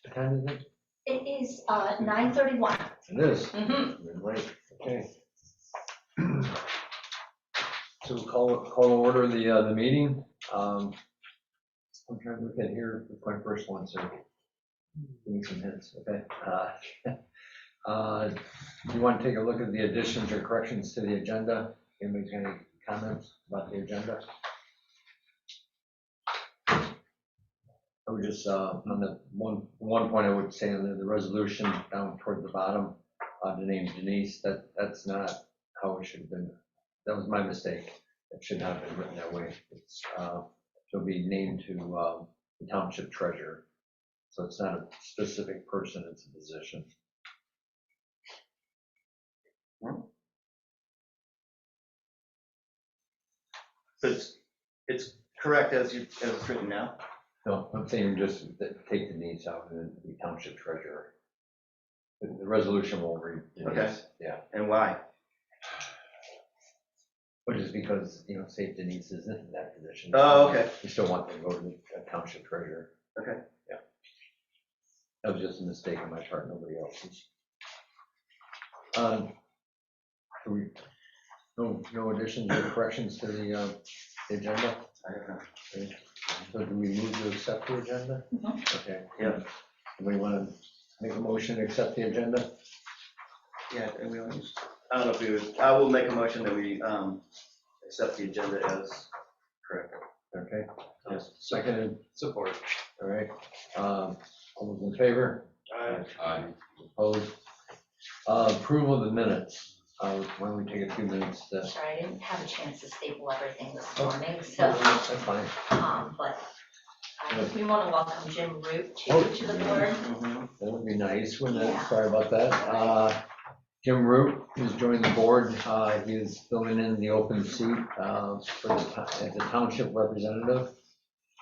What time is it? It is 9:31. It is. Mm-hmm. Right. Okay. So we'll call order the meeting. I'm trying to look at here with my first one, so give me some hints. Okay. You want to take a look at the additions or corrections to the agenda? Anybody got any comments about the agenda? I would just, on the one point I would say on the resolution down toward the bottom, the name Denise, that's not how it should have been. That was my mistake. It should not have been written that way. It's, it'll be named to the township treasurer. So it's not a specific person, it's a position. So it's correct as it's written now? No, I'm saying just take Denise out and the township treasurer. The resolution will read Denise. Okay. Yeah. And why? Which is because, say Denise isn't in that position. Oh, okay. You still want them to go to the township treasurer. Okay. Yeah. That was just a mistake on my part, nobody else's. No additions or corrections to the agenda? I don't know. Okay. So do we move to accept the agenda? Mhm. Okay. Yeah. Do we want to make a motion to accept the agenda? Yeah, and we always, I don't know if we would, I will make a motion that we accept the agenda as correct. Okay. Yes. Seconded. Support. All right. All those in favor? Aye. Opposed? Approval of the minutes. Why don't we take a few minutes to. Sorry, I didn't have a chance to staple everything this morning, No, so, that's fine. but we want to welcome Jim Root Oh. to the board. Mm-hmm. That would be nice, wouldn't it? Yeah. Sorry about that. Jim Root has joined the board. He is filling in the open seat as a township representative.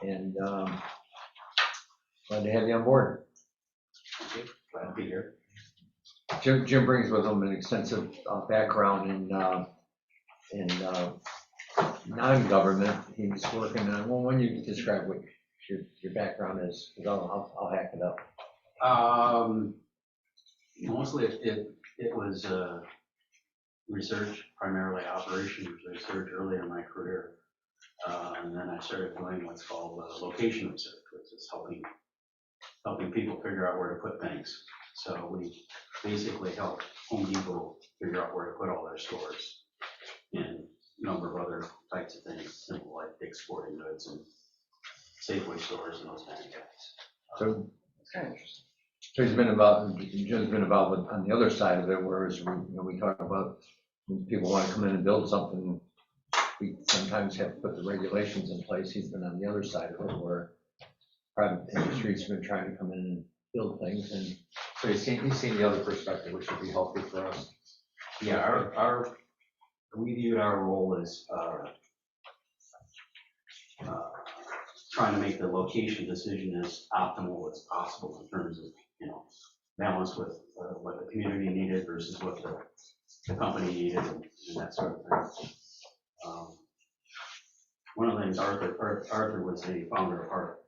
And glad to have you on board. Glad to be here. Jim brings with him an extensive background in non-government. He's working on, well, when you describe what your background is, because I'll hack it up. Mostly it was research, primarily operations research earlier in my career. And then I started doing what's called location research, which is helping people figure out where to put things. So we basically help Home Depot figure out where to put all their stores and a number of other types of things, simple like big sporting goods and Safeway stores and those kind of guys. So That's kind of interesting. So Jim's been involved on the other side of it, whereas we talk about when people want to come in and build something, we sometimes have to put the regulations in place. He's been on the other side of it, where private industry's been trying to come in and build things, and so he's seen the other perspective, which would be healthy for us. Yeah, we viewed our role as trying to make the location decision as optimal as possible in terms of, balance with what the community needed versus what the company needed and that sort of thing. One of the things Arthur was the founder of our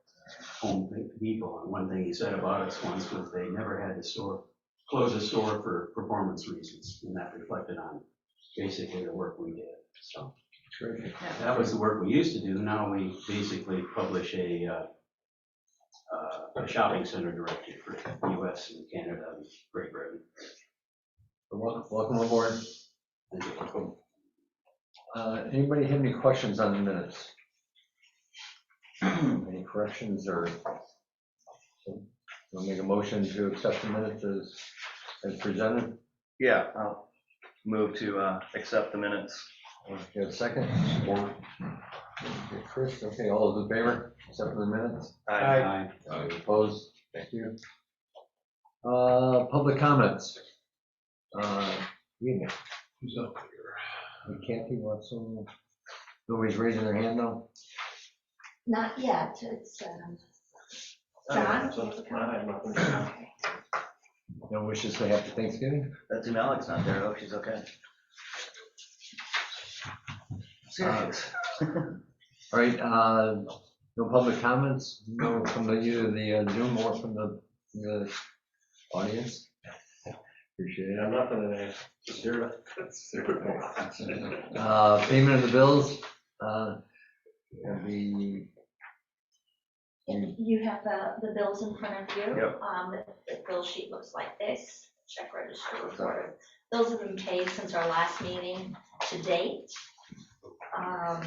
Home Depot, and one thing he said about us once was they never had to close a store for performance reasons, and that reflected on basically the work we did. So that was the work we used to do. Now we basically publish a shopping center directory for the U.S. and Canada and Great Britain. Welcome aboard. Anybody have any questions on the minutes? Any corrections or we'll make a motion to accept the minutes as presented? Yeah, I'll move to accept the minutes. You have a second? Okay, Chris, okay, all those in favor, accept the minutes? Aye. Opposed? Thank you. Public comments. Who's up here? Kathy wants some, nobody's raising their hand now? Not yet, it's, John? Okay. No wishes to happy Thanksgiving? That's Alex not there. I hope she's okay. Serious. All right, no public comments, no from either the Zoom or from the audience. Appreciate it. Nothing today, just here. Payment of the bills, You have the bills in front of you. Yep. The bill sheet looks like this, check register report. Those have been paid since our last meeting to date. I'd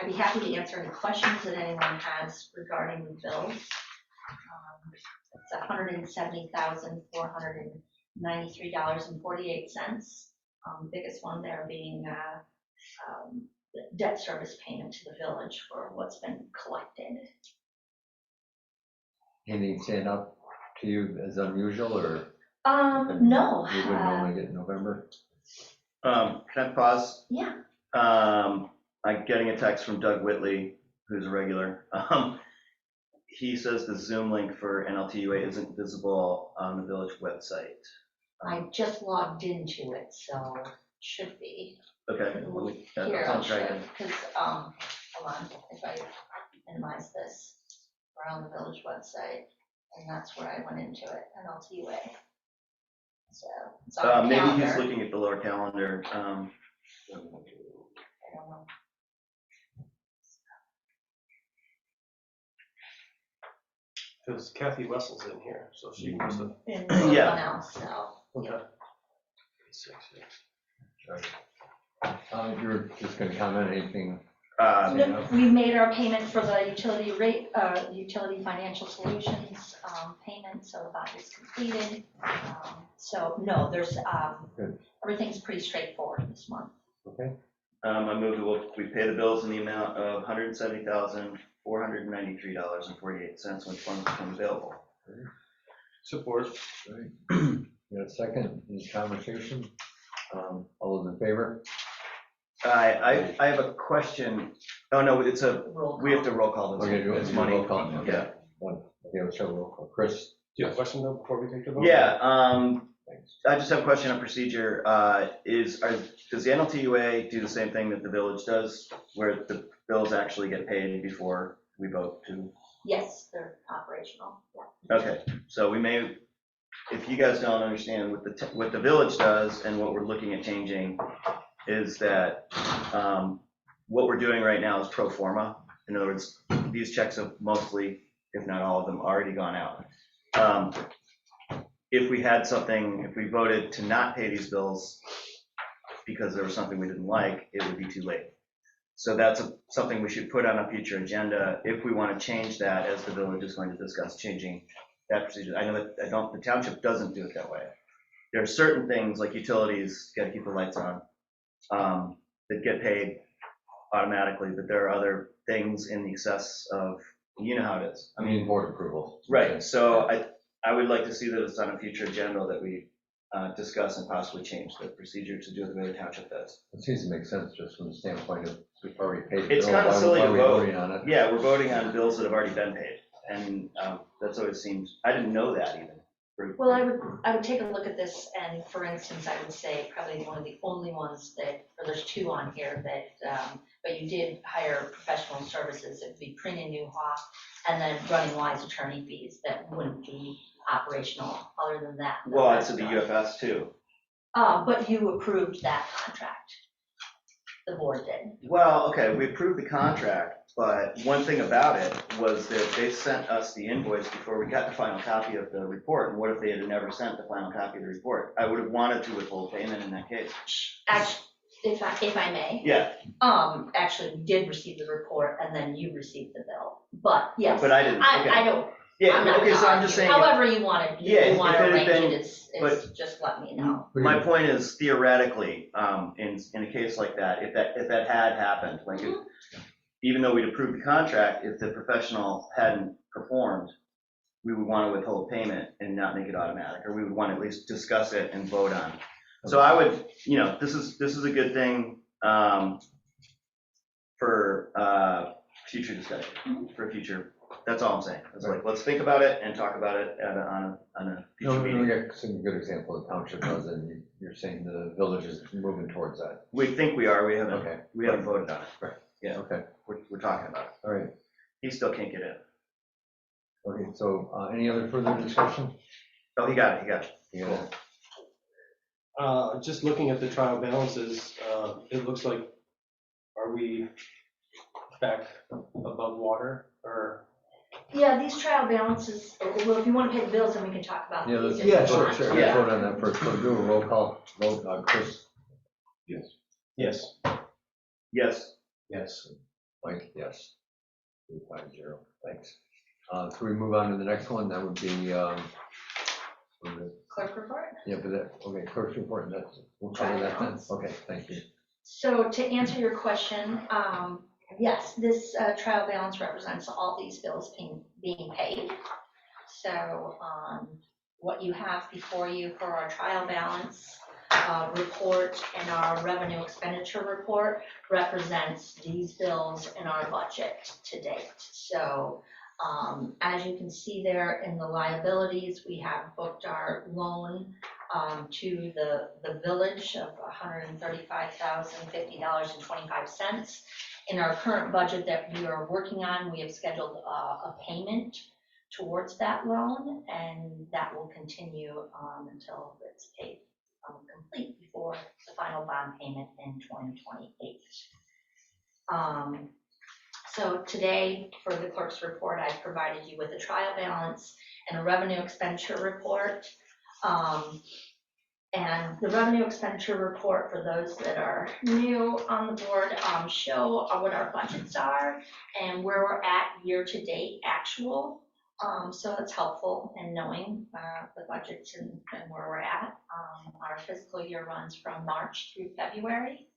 be happy to answer any questions that anyone has regarding the bills. It's $170,493.48. The biggest one there being the debt service payment to the village for what's been collected. anything stand up to you as unusual, or No. you would normally get in November? Can I pause? Yeah. I'm getting a text from Doug Whitley, who's a regular. He says the Zoom link for NLTUA isn't visible on the village website. I just logged into it, so it should be. Okay. Here, I'll Sounds show right. you, because, hold on, if I minimize this, we're on the village website, and that's where I went into it, NLTUA. So, it's on the Maybe he's calendar. looking at the lower calendar. I don't know. Because Kathy Wessel's in here, so she must have. And someone Yeah. else, so. Okay. If you're just gonna comment anything, No, we made our payment for the utility rate, utility financial solutions payment, so that is completed. So no, there's, Good. everything's pretty straightforward this month. okay? I move that we pay the bills in the amount of $170,493.48 when funds become available. Support. All right. You got a second, any conversation? All those in favor? I have a question. Oh, no, it's Roll we have call. to roll call this. Okay, It's money. roll call. Yeah. One, okay, let's have a roll call. Chris? Do you have a question though before we take the vote? Yeah, Thanks. I just have a question on procedure. Does the NLTUA do the same thing that the village does, where the bills actually get paid before we vote to? Yes, they're operational, yeah. Okay, so we may, if you guys don't understand what the village does and what we're looking at changing is that what we're doing right now is pro forma. In other words, these checks have mostly, if not all of them, already gone out. If we had something, if we voted to not pay these bills because there was something we didn't like, it would be too late. So that's something we should put on a future agenda if we want to change that, as the village is going to discuss changing that procedure. I know that the township doesn't do it that way. There are certain things like utilities, got to keep the lights on, that get paid automatically, but there are other things in the excess of, you know how it is. I mean, board approval. Right, so I would like to see that it's on a future agenda that we discuss and possibly change the procedure to do it the way the township does. It seems to make sense just from the standpoint of we've already paid. the It's bill. kinda Why- silly why to are we vote. voting on it? Yeah, we're voting on bills that have already been paid, and that's always seems, I didn't know that even. Well, I would take a look at this, and for instance, I would say probably one of the only ones that, or there's two on here that, but you did hire professional services, it would be Pring and Newhoff, and then Running Wise attorney fees that wouldn't be operational, other than that. Well, I said the UFS too. But you approved that contract, the board did. Well, okay, we approved the contract, but one thing about it was that they sent us the invoice before we got the final copy of the report. And what if they had never sent the final copy of the report? I would have wanted to withhold payment in that case. Actually, if I may. Yeah, Actually, we did receive the report, and then you received the bill, but yes. but I didn't, okay. I don't, I'm Yeah, not okay, gonna so I'm just argue. saying, However you want it, Yeah, if you want it to could have arrange been- it, it's just let me know. my point is theoretically, in a case like that, if that had happened, like if, even though we'd approved the contract, if the professional hadn't performed, we would want to withhold payment and not make it automatic, or we would want to at least discuss it and vote on it. So I would, this is a good thing for future discussion, for future That's all I'm saying. It's like, let's think about it and talk about it on a future No, we meeting. got some good example of township does, and you're saying the village is moving towards that. We think we are, we Okay, haven't voted on it. Right. Yeah, okay, we're talking about it. all right. He still can't get in. Okay, so, any other further discussion? Oh, he got it. You got it? Just looking at the trial balances, it looks like, are we back above water or? Yeah, these trial balances, well, if you want to pay the bills, then we can talk about Yeah, these. let's, if you Yeah, let's sure, want. sure. let's Yeah. vote on that first. So do a roll call, vote, Chris, Yes. Yes. Yes. Mike, yes. 2-5-0, thanks. So we move on to the next one, that would be, Clerk report? yeah, but that, okay, clerk's report, and that's, we'll cover that then, okay, thank you. So to answer your question, yes, this trial balance represents all these bills being paid. So what you have before you for our trial balance report and our revenue expenditure report represents these bills in our budget to date. So as you can see there in the liabilities, we have booked our loan to the village of $135,050.25. In our current budget that we are working on, we have scheduled a payment towards that loan, and that will continue until it's paid complete before the final bond payment in 2028. So today, for the clerk's report, I provided you with a trial balance and a revenue expenditure report. And the revenue expenditure report, for those that are new on the board, show what our budgets are and where we're at year-to-date actual. So it's helpful in knowing the budgets and where we're at. Our fiscal year runs from March through February.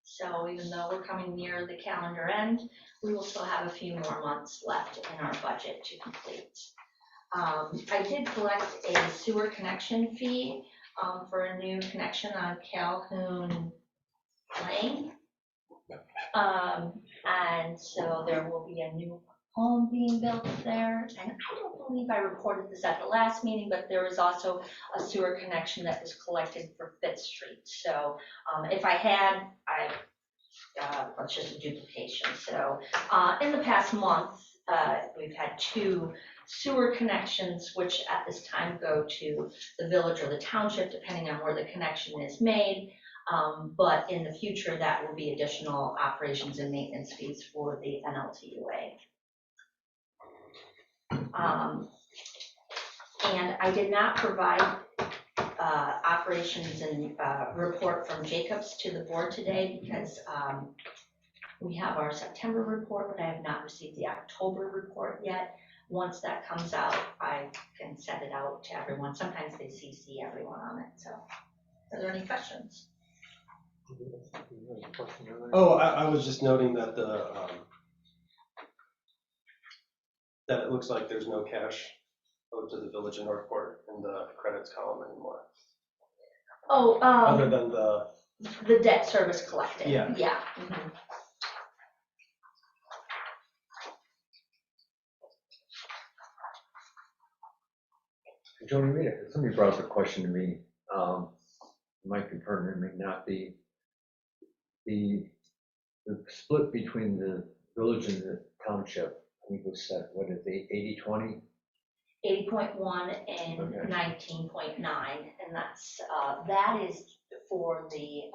So even though we're coming near the calendar end, we will still have a few more months left in our budget to complete. I did collect a sewer connection fee for a new connection on Calhoun Lane. And so there will be a new home being built there. And I don't believe I reported this at the last meeting, but there was also a sewer connection that was collected for Fifth Street. So if I had, it's just a duplication. So in the past month, we've had 2 sewer connections, which at this time go to the village or the township, depending on where the connection is made. But in the future, that will be additional operations and maintenance fees for the NLTUA. And I did not provide operations and report from Jacobs to the board today because we have our September report, but I have not received the October report yet. Once that comes out, I can send it out to everyone. Sometimes they CC everyone on it. So are there any questions? Oh, I was just noting that that it looks like there's no cash owed to the village of Northport in the credits column anymore, Oh, other than the debt service collected. Yeah. Yeah. Mhm. Joni, somebody brought up a question to me, might be pertinent, may not be. The split between the village and the township, I think was set, what is it, 80-20? 80.1 and Okay. 19.9, and that's that is for the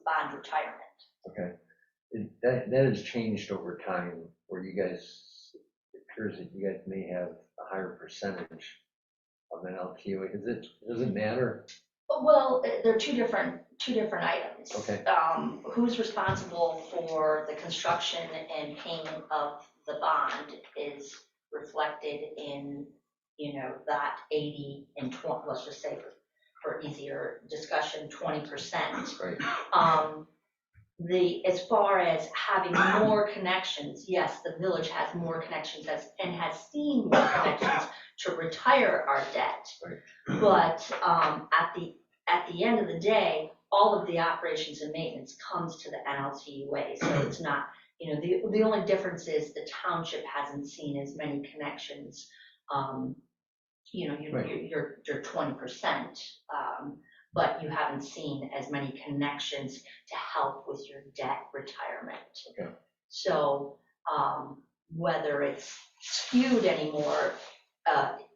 bond retirement. Okay. That has changed over time, where you guys, it appears that you guys may have a higher percentage of NLTUA. Does it matter? Well, they're two different items. Okay. Who's responsible for the construction and payment of the bond is reflected in, that 80 and 20, let's just say for easier discussion, 20%. Right. As far as having more connections, yes, the village has more connections and has seen more connections to retire our debt. Right. But at the end of the day, all of the operations and maintenance comes to the NLTUA. So it's not, You know, the only difference is the township hasn't seen as many connections. You know, you're 20%, but you haven't seen as many connections to help with your debt retirement. Okay. So whether it's skewed anymore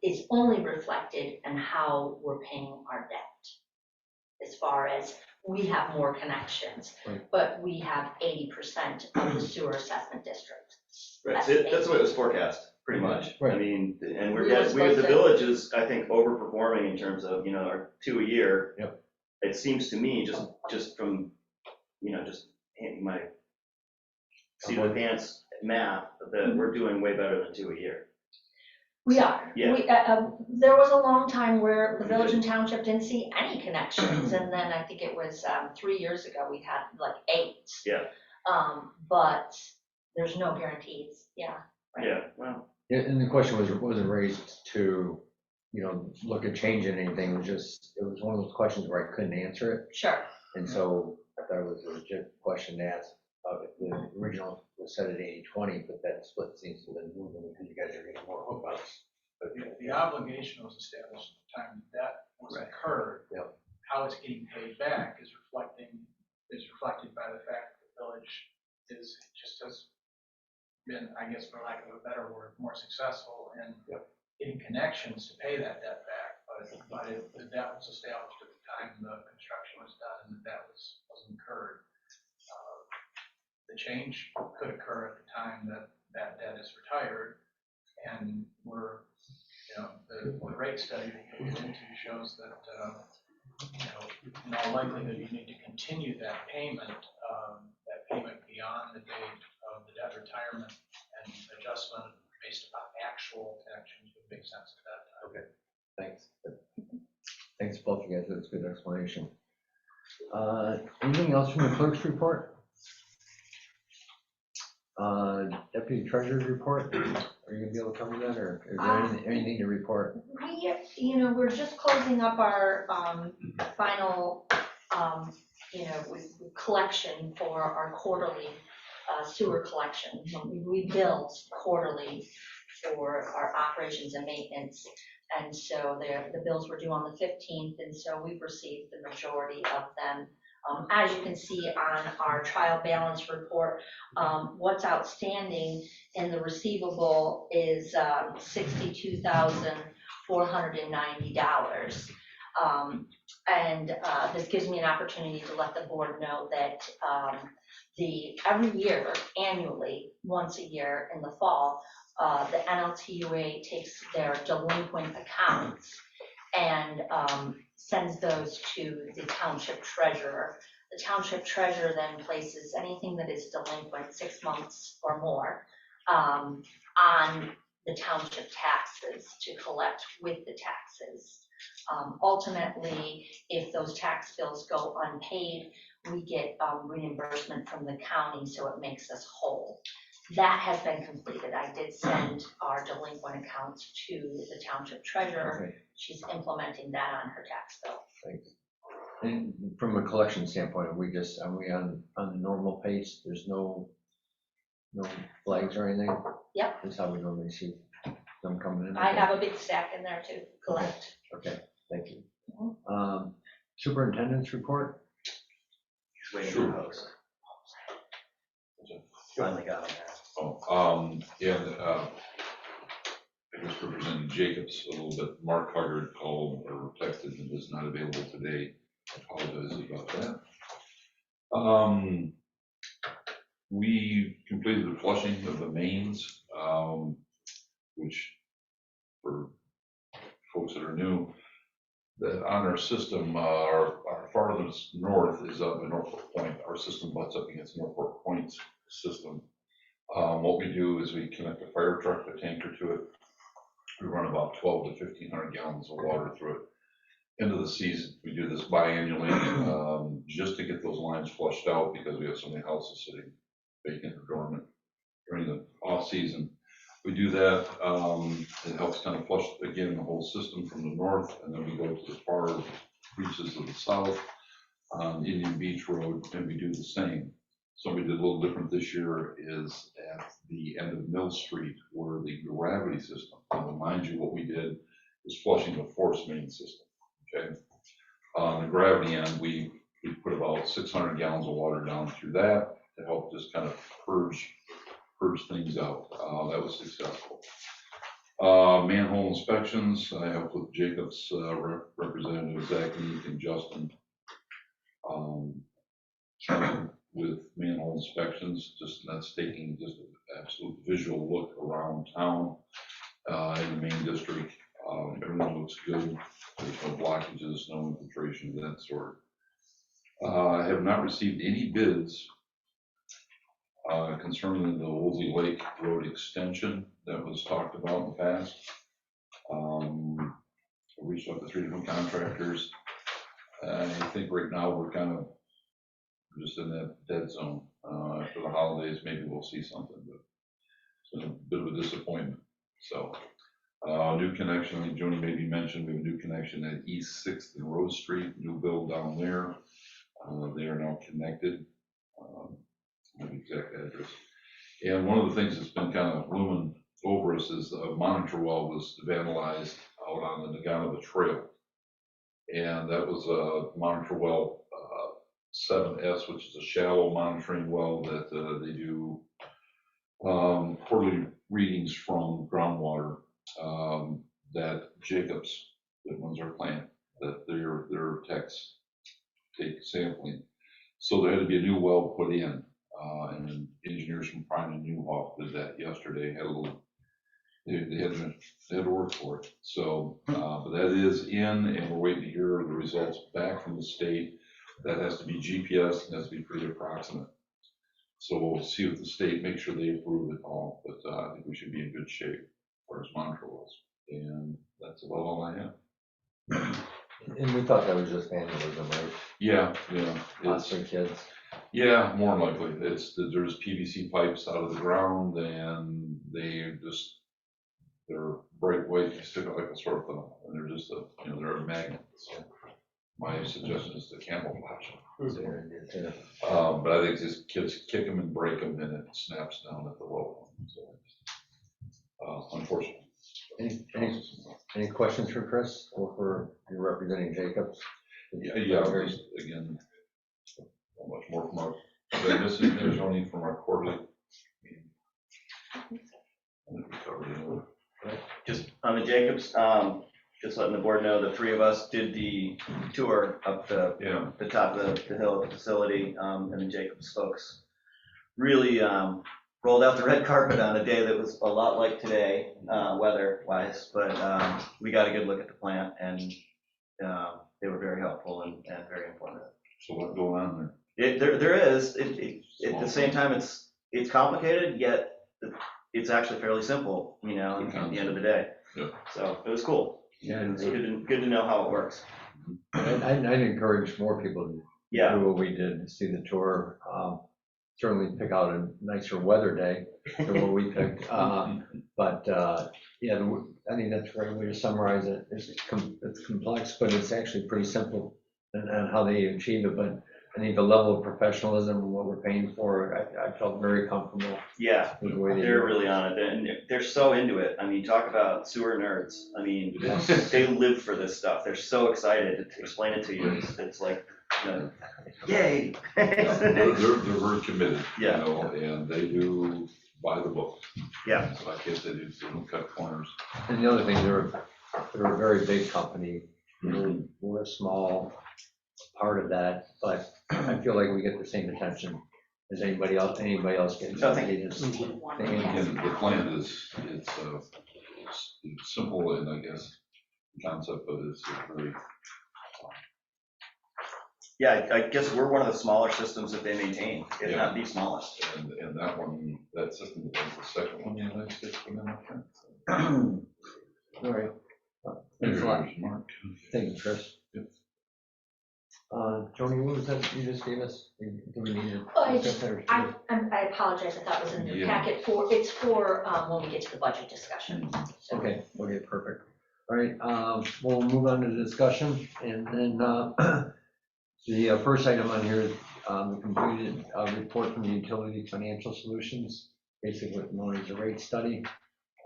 is only reflected in how we're paying our debt. As far as we have more connections, Right. but we have 80% of the sewer assessment district. Right, so that's the way it was forecast, pretty much. Right. I mean, and We were we as supposed the to- village is, I think, overperforming in terms of, our 2 a year. Yep. It seems to me, just from, just my seat of the pants math, that we're doing way better than 2 a year. We are. Yeah. There was a long time where the village and township didn't see any connections, and then I think it was 3 years ago, we had like 8. Yeah. But there's no guarantees, yeah. Right. Yeah, well, Yeah, and the question wasn't raised to, look at changing anything, it was one of those questions where I couldn't answer it. Sure. And so I thought it was a legit question to ask. The original was set at 80-20, but that split seems to have been moving because you guys are getting more hookouts. But The obligation was established at the time that was incurred. Yep. How it's getting paid back is reflected by the fact that the village has been, I guess for lack of a better word, more successful in getting connections to pay that debt back. But the debt was established at the time the construction was done and the debt was incurred. The change could occur at the time that debt is retired, and the rate study that you looked into shows that, in all likelihood, you need to continue that payment beyond the date of the debt retirement, and adjustment based upon actual connections would make sense at that time. Okay, thanks. Thanks both of you guys, that's a good explanation. Anything else from the clerk's report? Deputy Treasurer's report, are you gonna be able to cover that, or is there anything to report? We're just closing up our final, collection for our quarterly sewer collection. We bill quarterly for our operations and maintenance, and so the bills were due on the 15th, and so we've received the majority of them. As you can see on our trial balance report, what's outstanding in the receivable is $62,490. And this gives me an opportunity to let the board know that every year, annually, once a year in the fall, the NLTUA takes their delinquent accounts and sends those to the township treasurer. The township treasurer then places anything that is delinquent 6 months or more on the township taxes to collect with the taxes. Ultimately, if those tax bills go unpaid, we get reimbursement from the county, so it makes us whole. That has been completed. I did send our delinquent accounts to the township treasurer. Okay, She's implementing that on her tax bill. thanks. And from a collection standpoint, are we on the normal pace? There's no flags or anything? Yep. That's how we normally see them coming in? I have a big stack in there to collect. Okay, thank you. Superintendent's report? he's waiting for the host. Finally got him there. I guess representing Jacobs a little bit. Mark Huggard called or texted and is not available today. I apologize about that. We completed the flushing of the mains, which for folks that are new, that on our system, our farthest north is up in Northport Point. Our system butts up against Northport Point's system. What we do is we connect a fire truck, a tanker to it. We run about 1,200 to 1,500 gallons of water through it. End of the season, we do this biannually, just to get those lines flushed out because we have so many houses sitting vacant or dormant during the off season. We do that. It helps kind of flush again the whole system from the north, and then we go to the far reaches of the south on Indian Beach Road, and we do the same. something we did a little different this year is at the end of Mill Street where the gravity system, mind you, what we did is flushing the force main system, okay? On the gravity end, we put about 600 gallons of water down through that to help just kind of purge things out. That was successful. Manhole inspections, I helped with Jacob's representative, Zach, and Justin, with manhole inspections, that's taking just an absolute visual look around town, in the main district. Everything looks good. There's no blockages, no infiltration of that sort. I have not received any bids concerning the Woolsey Lake Road extension that was talked about in the past. I reached out to 3 different contractors. I think right now we're kind of just in that dead zone. After the holidays, maybe we'll see something, but it's been a bit of a disappointment. So, new connection, like Joni maybe mentioned, we have a new connection at East 6th and Rose Street, new build down there. They are now connected. The exact address. And one of the things that's been kind of looming over us is a monitor well was vandalized out on the Nagano Trail. And that was a monitor well 7S, which is a shallow monitoring well that they do quarterly readings from groundwater that Jacobs, that runs our plant, that their techs take sampling. So there had to be a new well put in. And engineers from Prime and Newhoff did that yesterday. Had a little, they had to work for it. So, but that is in, and we're waiting to hear the results back from the state. That has to be GPS and has to be pretty approximate. So we'll see with the state, make sure they approve it all. But I think we should be in good shape as far as monitor wells. And that's about all I have. And we thought that was just vandalism, right? Yeah. Lots of kids. Yeah, more than likely. There's PVC pipes out of the ground and they're bright white, they stick out like a sore thumb, and they're just they're a magnet. So my suggestion is to camouflage them. But I think just kids kick them and break them and it snaps down at the low point. So, unfortunately. Any questions for Chris or for you representing Jacobs? Yeah, just, again, not much more from our, did I miss anything, there's only from our quarterly meeting. I think we covered it. Just on the Jacobs, just letting the board know, the 3 of us did the tour up the top of the hill at the facility, and the Jacobs folks really rolled out the red carpet on a day that was a lot like today, weather-wise, but we got a good look at the plant, and they were very helpful and very informative. So what's going on there? There is. At the same time, it's complicated, yet it's actually fairly simple, at the end of the day. Yeah. So it was cool. Yeah, It's good to know how it works. I'd encourage more people to do what we did, to see the tour. Certainly pick out a nicer weather day than what we picked. But I think that's a great way to summarize it. It's complex, but it's actually pretty simple and how they achieve it. But I think the level of professionalism and what we're paying for, I felt very comfortable. Yeah, with the way they they're do it. really on it, and they're so into it. Talk about sewer nerds. They live for this stuff. They're so excited to explain it to you. It's like, yay! They're very committed, Yeah. And they do by the book. Yeah. So I guess they don't cut corners. And the other thing, they're a very big company. We're a small part of that, but I feel like we get the same attention as anybody else gets. Oh, thank you. They just- Again, the plan is, it's simple and I guess concept, but it's really. Yeah, I guess we're one of the smaller systems that they maintain, if not the smallest. And that system is the second one in the United States for them, I think. All right. Thanks a lot. Mark. Thank you, Chris. Joni, what was that you just gave us? Do we need to? I apologize, I thought it was in the packet it's for when we get to the budget discussion. So. Okay, perfect. All right, we'll move on to the discussion, and then the first item on here is the completed report from the Utility Financial Solutions, basically what known as a rate study.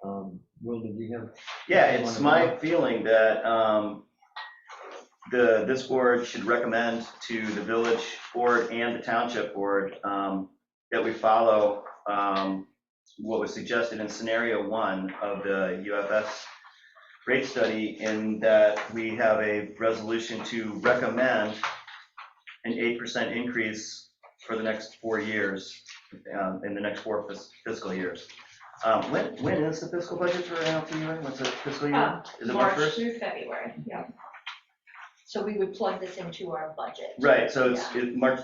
Will, did you have? Yeah, it's my feeling that this board should recommend to the village board and the township board that we follow what was suggested in scenario 1 of the UFS rate study, in that we have a resolution to recommend an 8% increase for the next 4 years, in the next 4 fiscal years. When is the fiscal budget for NLTUA? What's the fiscal year? Is it March 1st? Through February, yeah. So we would plug this into our budget. Right, so it's March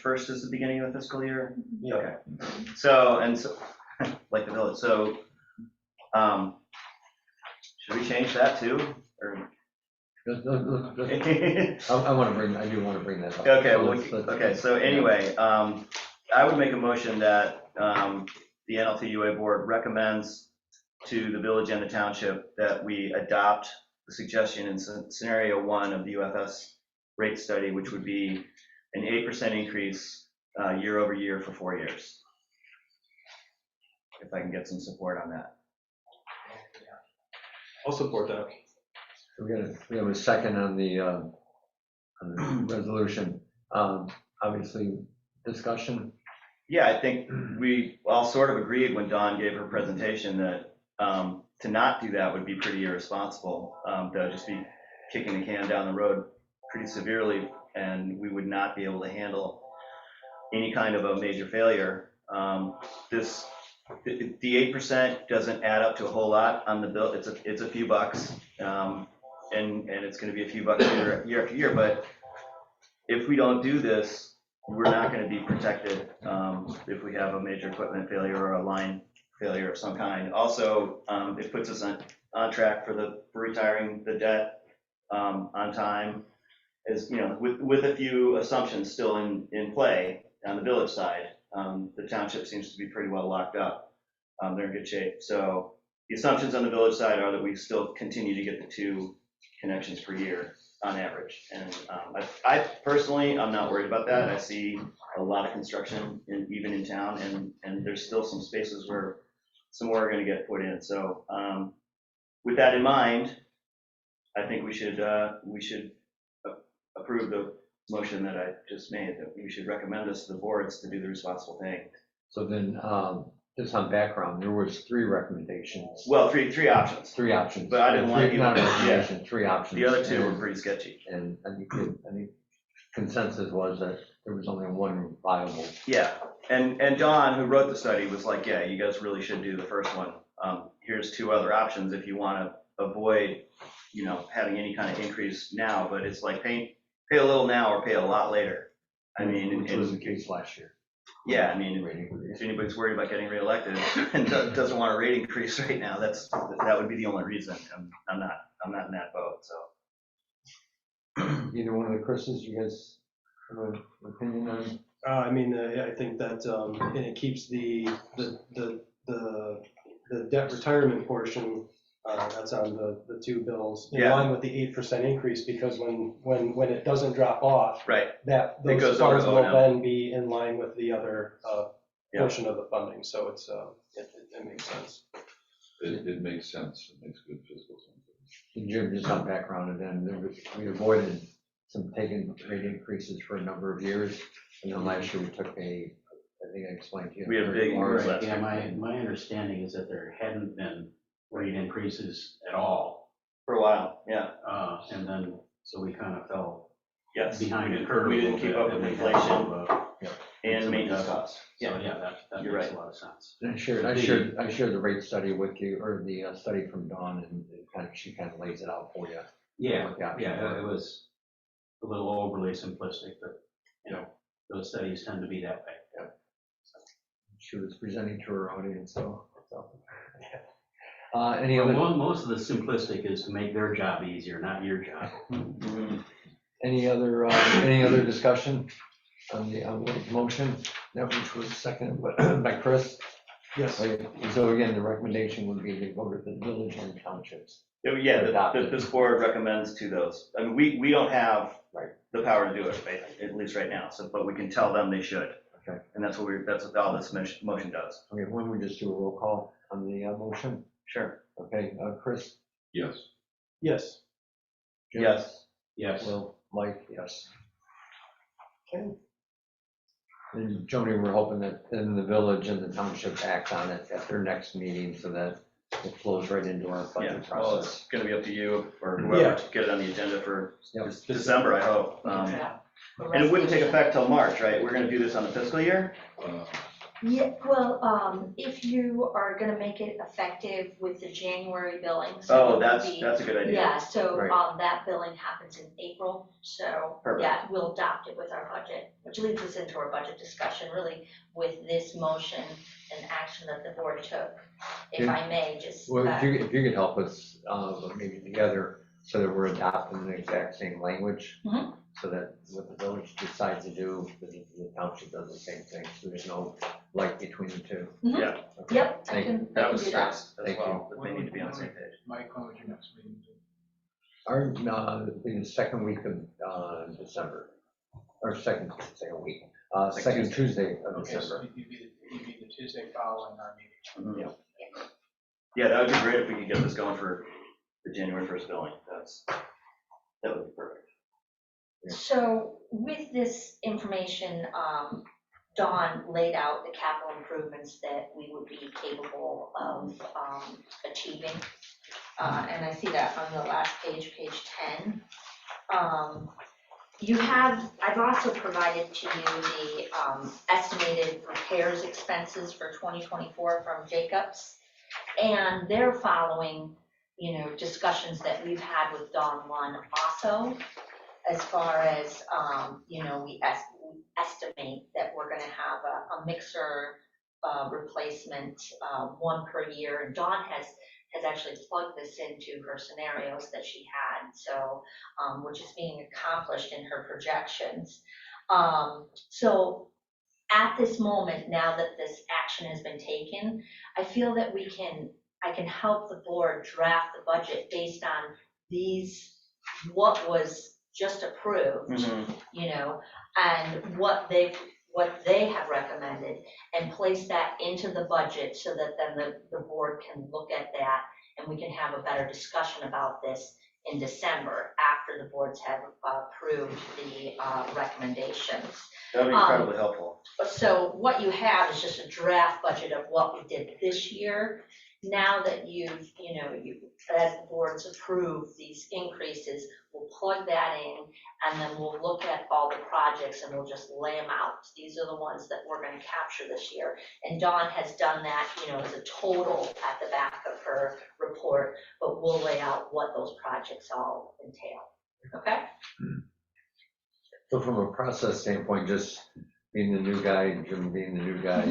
1st is the beginning of the fiscal year? Yeah. Okay. So, like the village, so, should we change that too? Or? I do want to bring that up. Okay, So well, okay, so anyway, I would make a motion that the NLTUA board recommends to the village and the township that we adopt the suggestion in scenario 1 of the UFS rate study, which would be an 8% increase year over year for 4 years. If I can get some support on that. I'll support that. We have a second on the resolution. Obviously, discussion. Yeah, I think we all sort of agreed when Dawn gave her presentation that to not do that would be pretty irresponsible. That would just be kicking the can down the road pretty severely, and we would not be able to handle any kind of a major failure. The 8% doesn't add up to a whole lot on the bill. It's a few bucks, and it's going to be a few bucks year after year. But if we don't do this, we're not going to be protected if we have a major equipment failure or a line failure of some kind. Also, it puts us on track for retiring the debt on time, as you know, with a few assumptions still in play on the village side. The township seems to be pretty well locked up. They're in good shape. So the assumptions on the village side are that we still continue to get the 2 connections per year on average. And I personally, I'm not worried about that. I see a lot of construction even in town, and there's still some spaces where some more are going to get put in. So with that in mind, I think we should approve the motion that I just made, that we should recommend this to the boards to do the responsible thing. So then, just on background, there was 3 recommendations. Well, three options. 3 options. But I didn't like not a either. recommendation, 3 options. The other 2 were pretty sketchy. And I think consensus was that there was only one viable. Yeah, and Dawn, who wrote the study, was like, yeah, you guys really should do the first one. Here's 2 other options if you want to avoid, having any kind of increase now, but it's like pay a little now or pay a lot later. I mean, which was the case last year. Yeah, I mean, if anybody's worried about getting reelected and doesn't want a rate increase right now, that would be the only reason. I'm not in that boat. So either one of the Chris's, you guys have an opinion on? I think that and it keeps the debt retirement portion that's on the 2 bills in line with the 8% increase, because when it doesn't drop off, right, those funds will then be in line with the other portion of the funding. So it makes sense. It makes sense. It makes good fiscal sense. And Jim, just on background, and then we avoided some taking rate increases for a number of years, and then last year we took I think I explained to you. We had a big increase last year. Yeah, my understanding is that there hadn't been rate increases at all. For a while, yeah. And then, so we kind of fell behind the curve. We didn't keep up with inflation and maintenance So costs. yeah, that You're makes right. a lot of sense. And I shared the rate study with you, or the study from Dawn, and she kind of lays it out for you. Yeah, Yeah, it was a little overly simplistic, but those studies tend to be that way. She was presenting to her audience, so. Any other? Most of the simplistic is to make their job easier, not your job. Mm-hmm. Any other discussion on the motion, that which was seconded by Chris? Yes. So again, the recommendation would be to go with the village and townships. Yeah, this board recommends 2 those. I mean, we don't have the the power to do it, right, at least right now, so, but we can tell them they should. Okay. And that's what all this motion does. Okay, why don't we just do a roll call on the motion? Sure. Okay, Chris? Yes. Yes. Jim? Yes. Yes. Will? Mike? Yes. Okay. And Joni, we're hoping that then the village and the township act on it at their next meeting so that it flows right into our Yeah, budget well, process. it's gonna be up to you or whoever to get it on the agenda for Yep. December, I hope. And it wouldn't take effect till March, right? We're gonna do this on the fiscal year? Yeah, well, if you are gonna make it effective with the January billing. so it Oh, would that's be- a good idea. Yeah, so, Right. that billing happens in April, so, Perfect. yeah, we'll adopt it with our budget, which leads us into our budget discussion, really, with this motion and action that the board took. If Yeah. I may, just, Well, if you could help us, maybe together, so that we're adopting the exact same language. Mhm. So that what the village decides to do, the township does the same thing, so there's no light between the two. Yeah, Okay. yep, I Thank you. can do that was that. stressed as Thank well, that they need to be on the same page. Mike, when would your next meeting be? Our, the second week of December, or second week, second Tuesday of Okay, so December. you'd be the Tuesday following our meeting. Mhm. Yeah, that would be great if we could get this going for the January 1st billing. That would be perfect. So with this information, Dawn laid out the capital improvements that we would be capable of achieving. And I see that on the last page, page 10. I've also provided to you the estimated repairs expenses for 2024 from Jacobs. And they're following, discussions that we've had with Dawn One also, as far as, we estimate that we're gonna have a mixer replacement, one per year. And Dawn has actually plugged this into her scenarios that she had, so, which is being accomplished in her projections. So at this moment, now that this action has been taken, I feel that I can help the board draft the budget based on what was just approved, Mhm. and what they have recommended, and place that into the budget so that then the board can look at that and we can have a better discussion about this in December after the boards have approved the recommendations. That would be incredibly helpful. So what you have is just a draft budget of what we did this year. Now that as the boards approve these increases, we'll plug that in, and then we'll look at all the projects and we'll just lay them out. These are the ones that we're gonna capture this year. And Dawn has done that, as a total at the back of her report, but we'll lay out what those projects all entail, okay? So from a process standpoint, just being the new guy, Jim being the new guy,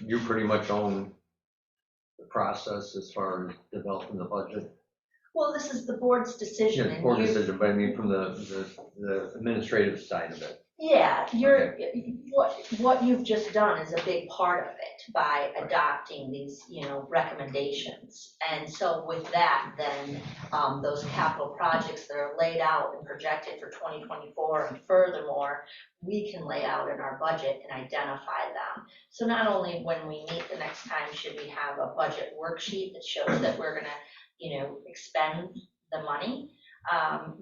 you pretty much own the process as far as developing the budget. Well, this is the board's decision, Yeah, and board you, decision, but I mean from the administrative side of it. yeah, what you've just done is a big part of it by adopting these, recommendations. And so with that, then, those capital projects that are laid out and projected for 2024, and furthermore, we can lay out in our budget and identify them. So not only when we meet the next time, should we have a budget worksheet that shows that we're gonna, expend the money,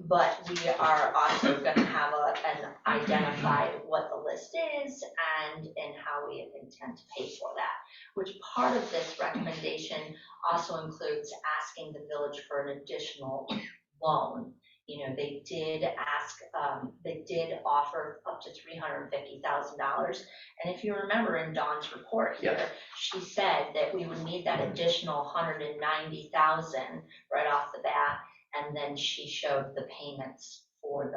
but we are also going to have an identified what the list is and how we intend to pay for that, which part of this recommendation also includes asking the village for an additional loan. They did offer up to $350,000. And if you remember in Dawn's report here, she said that we would need that additional $190,000 right off the bat. And then she showed the payments for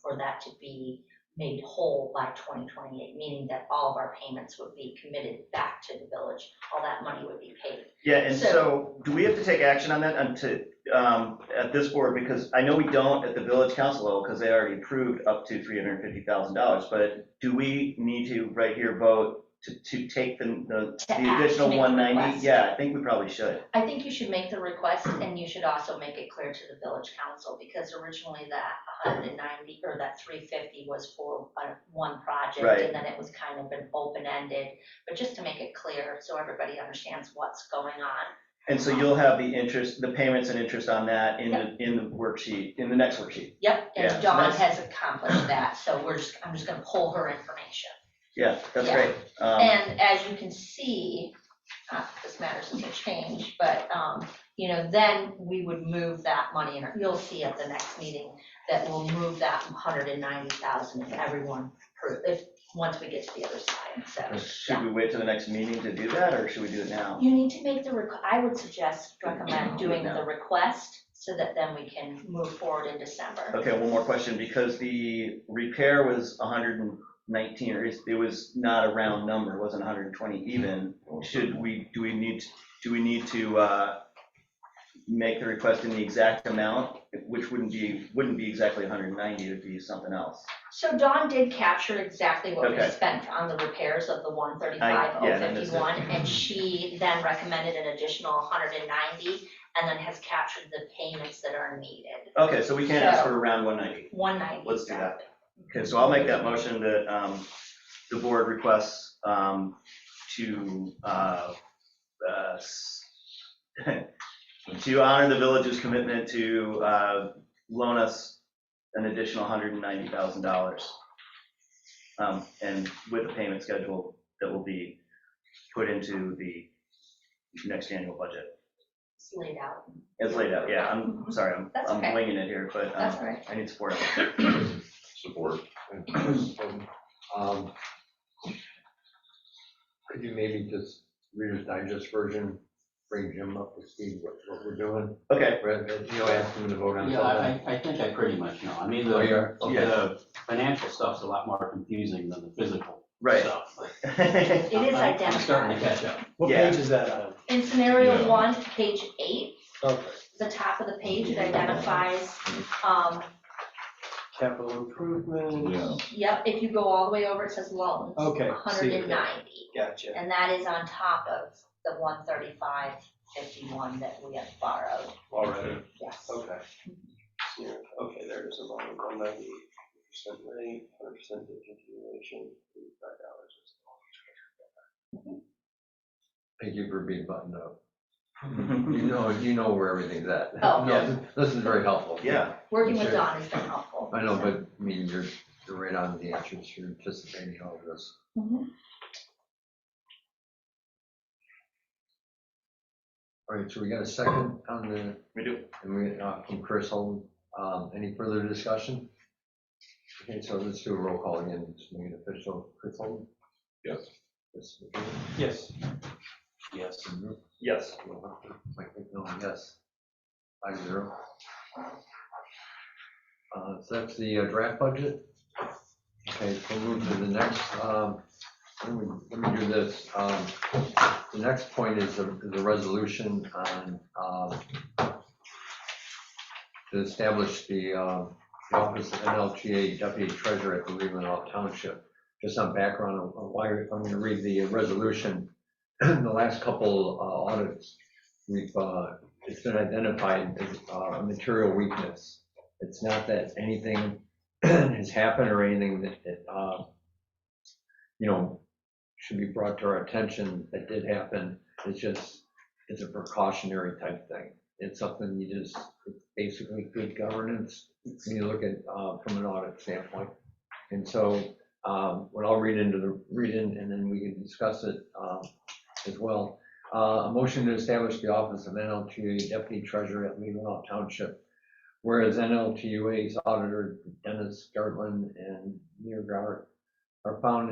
for that to be made whole by 2028, meaning that all of our payments would be committed back to the village. All that money would be paid. Yeah, and so do we have to take action on that at this board? Because I know we don't at the village council level because they already approved up to $350,000. But do we need to right here vote to take the additional 190? Yeah, I think we probably should. I think you should make the request, and you should also make it clear to the village council, because originally that 190, or that 350 was for one project, Right. and then it was kind of an open-ended, but just to make it clear so everybody understands what's going on. And so you'll have the interest, the payments and interest on that in the worksheet, in the next worksheet. Yep, Yeah, and so Dawn that's- has accomplished that, so I'm just gonna pull her information. Yeah, that's Yeah. great. And as you can see, not that this matters as a change, but, then we would move that money, and you'll see at the next meeting that we'll move that 190,000 if everyone, once we get to the other side, so. Should we wait till the next meeting to do that, or should we do it now? You need to make I would recommend doing the request so that then we can move forward in December. Okay, one more question, because the repair was 119, or it was not a round number, it wasn't 120 even. Do we need to make the request in the exact amount, which wouldn't be exactly 190, it would be something else? So Dawn did capture exactly what we Okay. spent on the repairs of the I 135,051, understood. and she then recommended an additional 190, and then has captured the payments that are needed. Okay, so we can't ask So- for around 190. 190. Let's do that. Okay, so I'll make that motion that the board requests to honor the village's commitment to loan us an additional $190,000. And with a payment schedule that will be put into the next annual budget. It's laid out. It's laid out, yeah, I'm sorry, That's I'm okay. winging it here, but That's all right. I need support on it. Support. Could you maybe just Reader's Digest version, bring Jim up to speed what we're doing? Okay, Ask him to vote on Yeah, something. I think I pretty much know. I mean, Oh, you are? Okay. the financial stuff's a lot more confusing than the physical right. stuff. but It is I'm starting to identified. catch up. What Yeah. page is that on? In scenario Yeah. 1, page 8, Okay, the top of the page, it identifies, capital improvement. Yeah. yep, if you go all the way over, it says loans. Okay, see it. 190. Gotcha. And that is on top of the 135,51 that we have borrowed. Already, Yes. okay. Yeah, okay, there it is, a loan, 190% rate, 100% discontinuation, $85. Thank you for being buttoned up. You know where everything's at. Oh. No, this is very helpful. Yeah, Working with Sure. Dawn has been helpful. I know, but I mean, you're right on the answers, you're anticipating all of this. Mhm. All right, so we got a second on the, we do. and we, from Chris Holden. Any further discussion? Okay, so let's do a roll call again, just make it official. Chris Holden? Yes. Yes. Yes. Yes. Yes. Mike McMillan, yes. 5-0. So that's the draft budget. Okay, so we'll move to the next, let me do this. The next point is the resolution on, to establish the office of NLTA Deputy Treasurer at the Leland Township. Just some background of why I'm going to read the resolution. In the last couple audits, it's been identified as a material weakness. It's not that anything has happened or anything that should be brought to our attention that did happen. It's a precautionary type thing. It's something it's basically good governance when you look at from an audit standpoint. And so what I'll read in and then we can discuss it as well. A motion to establish the office of NLTUA Deputy Treasurer at Leland Township. Whereas NLTUA's auditor Dennis Gartland and Neil Gart are found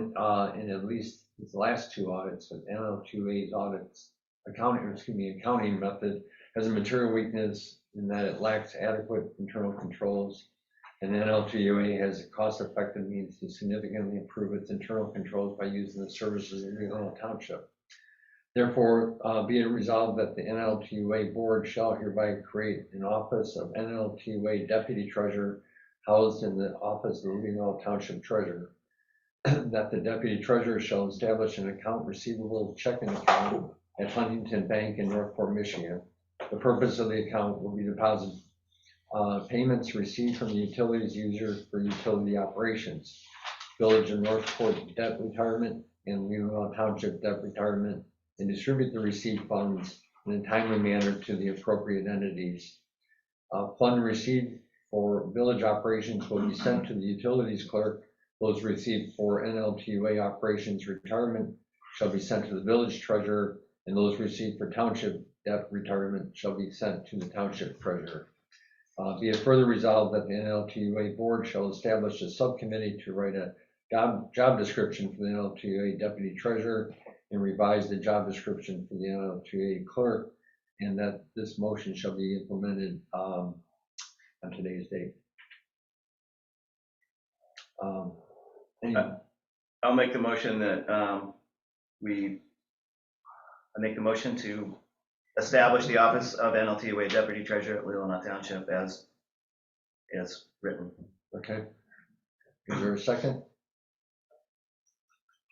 in at least its last two audits that NLTUA's accounting method has a material weakness in that it lacks adequate internal controls, and NLTUA has a cost-effective means to significantly improve its internal controls by using the services of Leland Township. Therefore, be it resolved that the NLTUA board shall hereby create an office of NLTUA Deputy Treasurer housed in the office of the Leland Township Treasurer. That the Deputy Treasurer shall establish an account receivable checking account at Huntington Bank in Northport, Michigan. The purpose of the account will be Payments received from the utilities user for utility operations. Village of Northport debt retirement and Leelanau Township debt retirement, and distribute the received funds in a timely manner to the appropriate entities. Fund received for village operations will be sent to the utilities clerk. Those received for NLTUA operations retirement shall be sent to the village treasurer, and those received for township debt retirement shall be sent to the township treasurer. Be it further resolved that the NLTUA board shall establish a subcommittee to write a job description for the NLTUA deputy treasurer and revise the job description for the NLTUA clerk, and that this motion shall be implemented on today's date. I'll make the motion that I make the motion to establish the office of NLTUA Deputy Treasurer at Leelanau Township as written. Okay. Is there a second?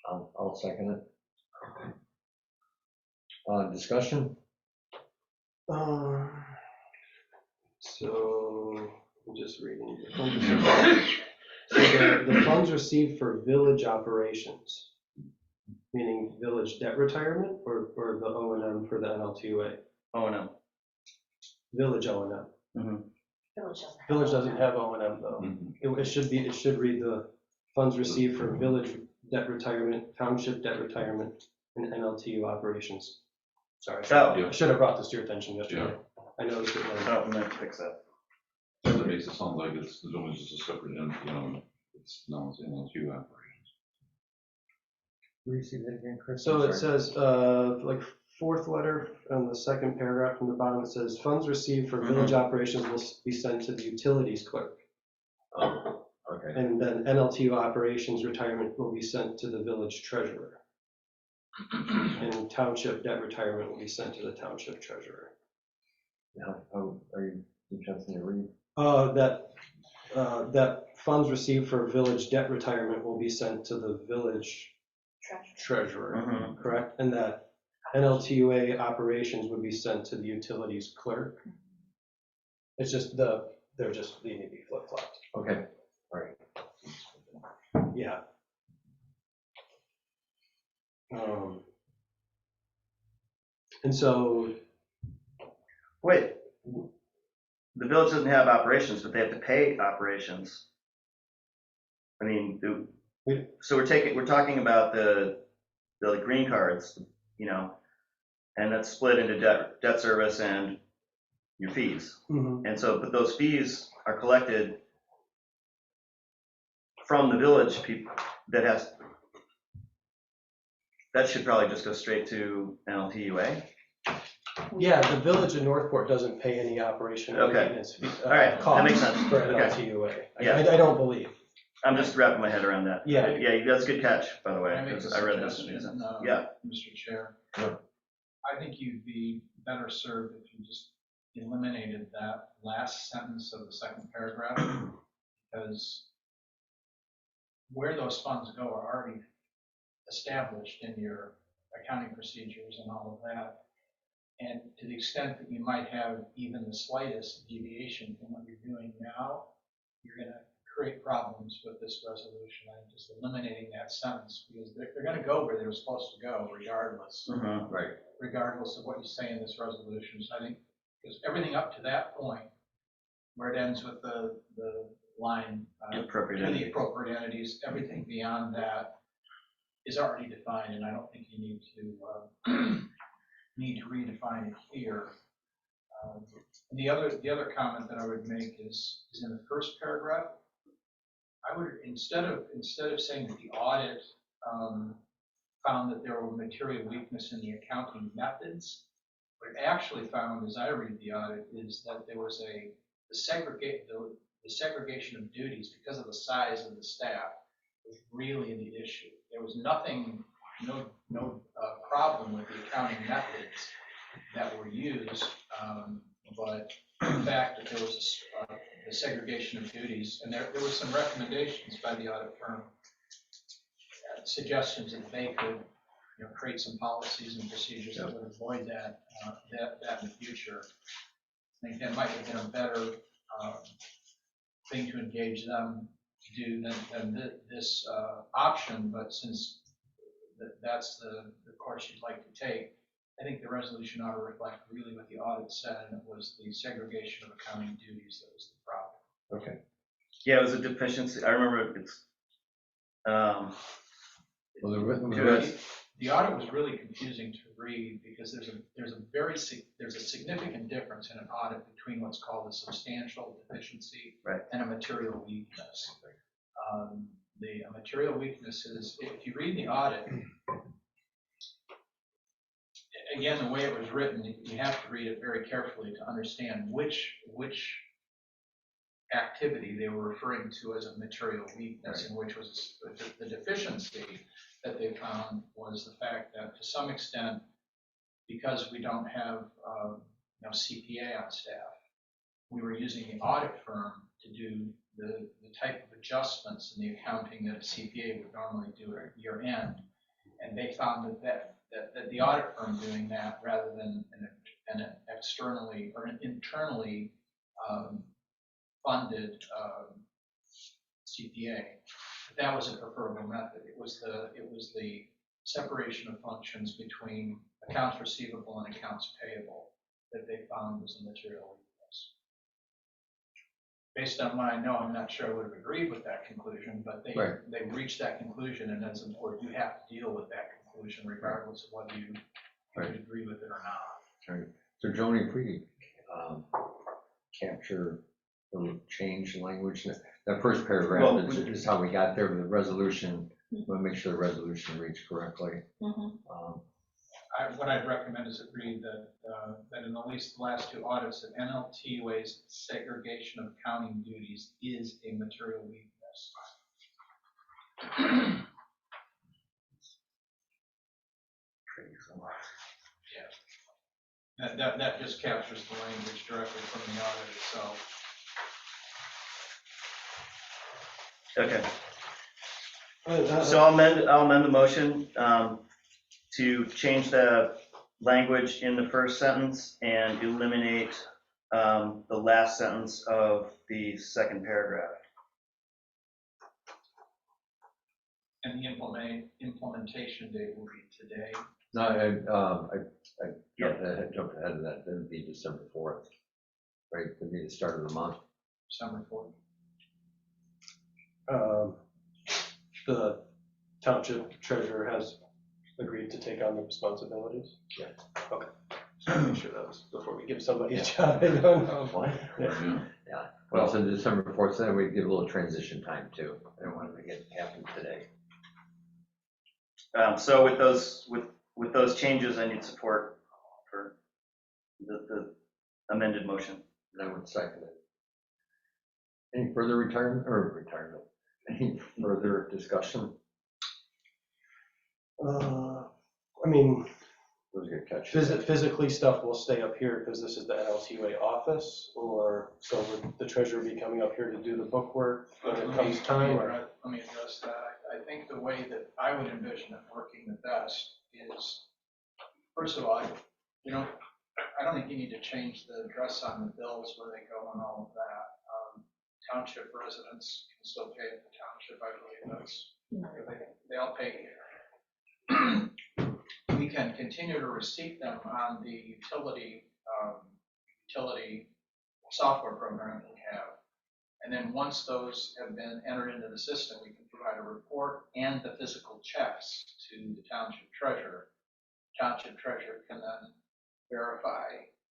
I'll second it. Discussion? So, I'm just reading. So the funds received for village operations, meaning village debt retirement or the O&M for the NLTUA? O&M. Village O&M. Village doesn't have Village doesn't have O&M though. It should read the funds received for village debt retirement, township debt retirement, and NLTU operations. Sorry, I should have brought this to your attention yesterday. I noticed it later. Oh, I'm gonna fix that. That makes it sound like it's only just a separate entity, it's NLTUA operations. Read that again, Chris? So it says, like fourth letter on the second paragraph from the bottom, it says funds received for village operations will be sent to the utilities clerk. Okay. And then NLTU operations retirement will be sent to the village treasurer. And township debt retirement will be sent to the township treasurer. Now, are you suggesting to read? That funds received for village debt retirement will be sent to the village treasurer, correct? And that NLTUA operations would be sent to the utilities clerk. It's just they need to be flip-flopped. Okay, all right. Yeah. And so, Wait, the village doesn't have operations, but they have to pay operations. I mean, so we're talking about the green cards, and that's split into debt service and your fees. And so, but those fees are collected from the village people that should probably just go straight to NLTUA. yeah, the village of Northport doesn't pay any operation or Okay. maintenance fee, All right, that makes sense. for Okay. NLTUA. Yeah. I don't believe. I'm just wrapping my head around that. Yeah. Yeah, that's a good catch, by the way, Can I make a because I read this. suggestion, Yeah. Mr. Chair? Sure. I think you'd be better served if you just eliminated that last sentence of the second paragraph, because where those funds go are already established in your accounting procedures and all of that. And to the extent that you might have even the slightest deviation from what you're doing now, you're going to create problems with this resolution. I'm just eliminating that sentence because they're going to go where they're supposed to go regardless. Right. Regardless of what you say in this resolution. So I think, because everything up to that point, where it ends with the line, to the appropriate entities, everything beyond that is already defined, and I don't think you need to redefine it here. The other comment that I would make is in the first paragraph. I would instead of saying that the audit found that there were material weakness in the accounting methods, what it actually found, as I read the audit, is that there was the segregation of duties because of the size of the staff was really the issue. There was no problem with the accounting methods that were used, but the fact that there was the segregation of duties, and there were some recommendations by the audit firm, suggestions that they could create some policies and procedures that would avoid that in the future. I think that might have been a better thing to engage them to do than this option, but since that's the course you'd like to take, I think the resolution ought to reflect really what the audit said, and it was the segregation of accounting duties that was the problem. Okay. Yeah, it was a deficiency. I remember it's, Well, The audit was really confusing to read because there's a significant difference in an audit between what's called a substantial deficiency Right. and a material weakness. The material weakness is, if you read the audit, again, the way it was written, you have to read it very carefully to understand which activity they were referring to as a material weakness, and which was the deficiency that they found was the fact that to some extent, because we don't have CPA on staff, we were using the audit firm to do the type of adjustments in the accounting that a CPA would normally do at year end, and they found that the audit firm doing that rather than an externally or an internally funded CPA, that was a preferable method. It was the separation of functions between accounts receivable and accounts payable that they found was a material weakness. Based on what I know, I'm not sure I would have agreed with that conclusion, but they reached that conclusion, and as a board, you have to deal with that conclusion regardless of whether you agree with it or not. Right. So Joni, if we capture or change language, that first paragraph is how we got there with the resolution. We'll make sure the resolution reads correctly. What I'd recommend is agree that in at least the last two audits, that NLTUA's segregation of accounting duties is a material weakness. Yeah. That just captures the language directly from the audit itself. Okay. So I'll amend the motion to change the language in the first sentence and eliminate the last sentence of the second paragraph. And the implementation date will be today. No, I jumped ahead of that. That would be December 4th, right? It would be the start of the month. December 4th. The township treasurer has agreed to take on the responsibilities? Yeah. Okay. Just make sure that was before we give somebody a job. I don't know. What? Yeah. Well, so December 4th, so then we give a little transition time too. I don't want it to get happen today. So with those changes, I need support for the amended motion. And I would second it. Any further retirement? Any further discussion? I mean, That was a good catch. physically stuff will stay up here because this is the NLTUA office, or so would the treasurer be coming up here to do the book work when it comes time? Or? Let me address that. I think the way that I would envision it working the best is, first of all, I don't think you need to change the address on the bills where they go and all of that. Township residents can still pay at the township, I believe they all pay here. We can continue to receipt them on the utility software program that we have. And then once those have been entered into the system, we can provide a report and the physical checks to the township treasurer. Township treasurer can then verify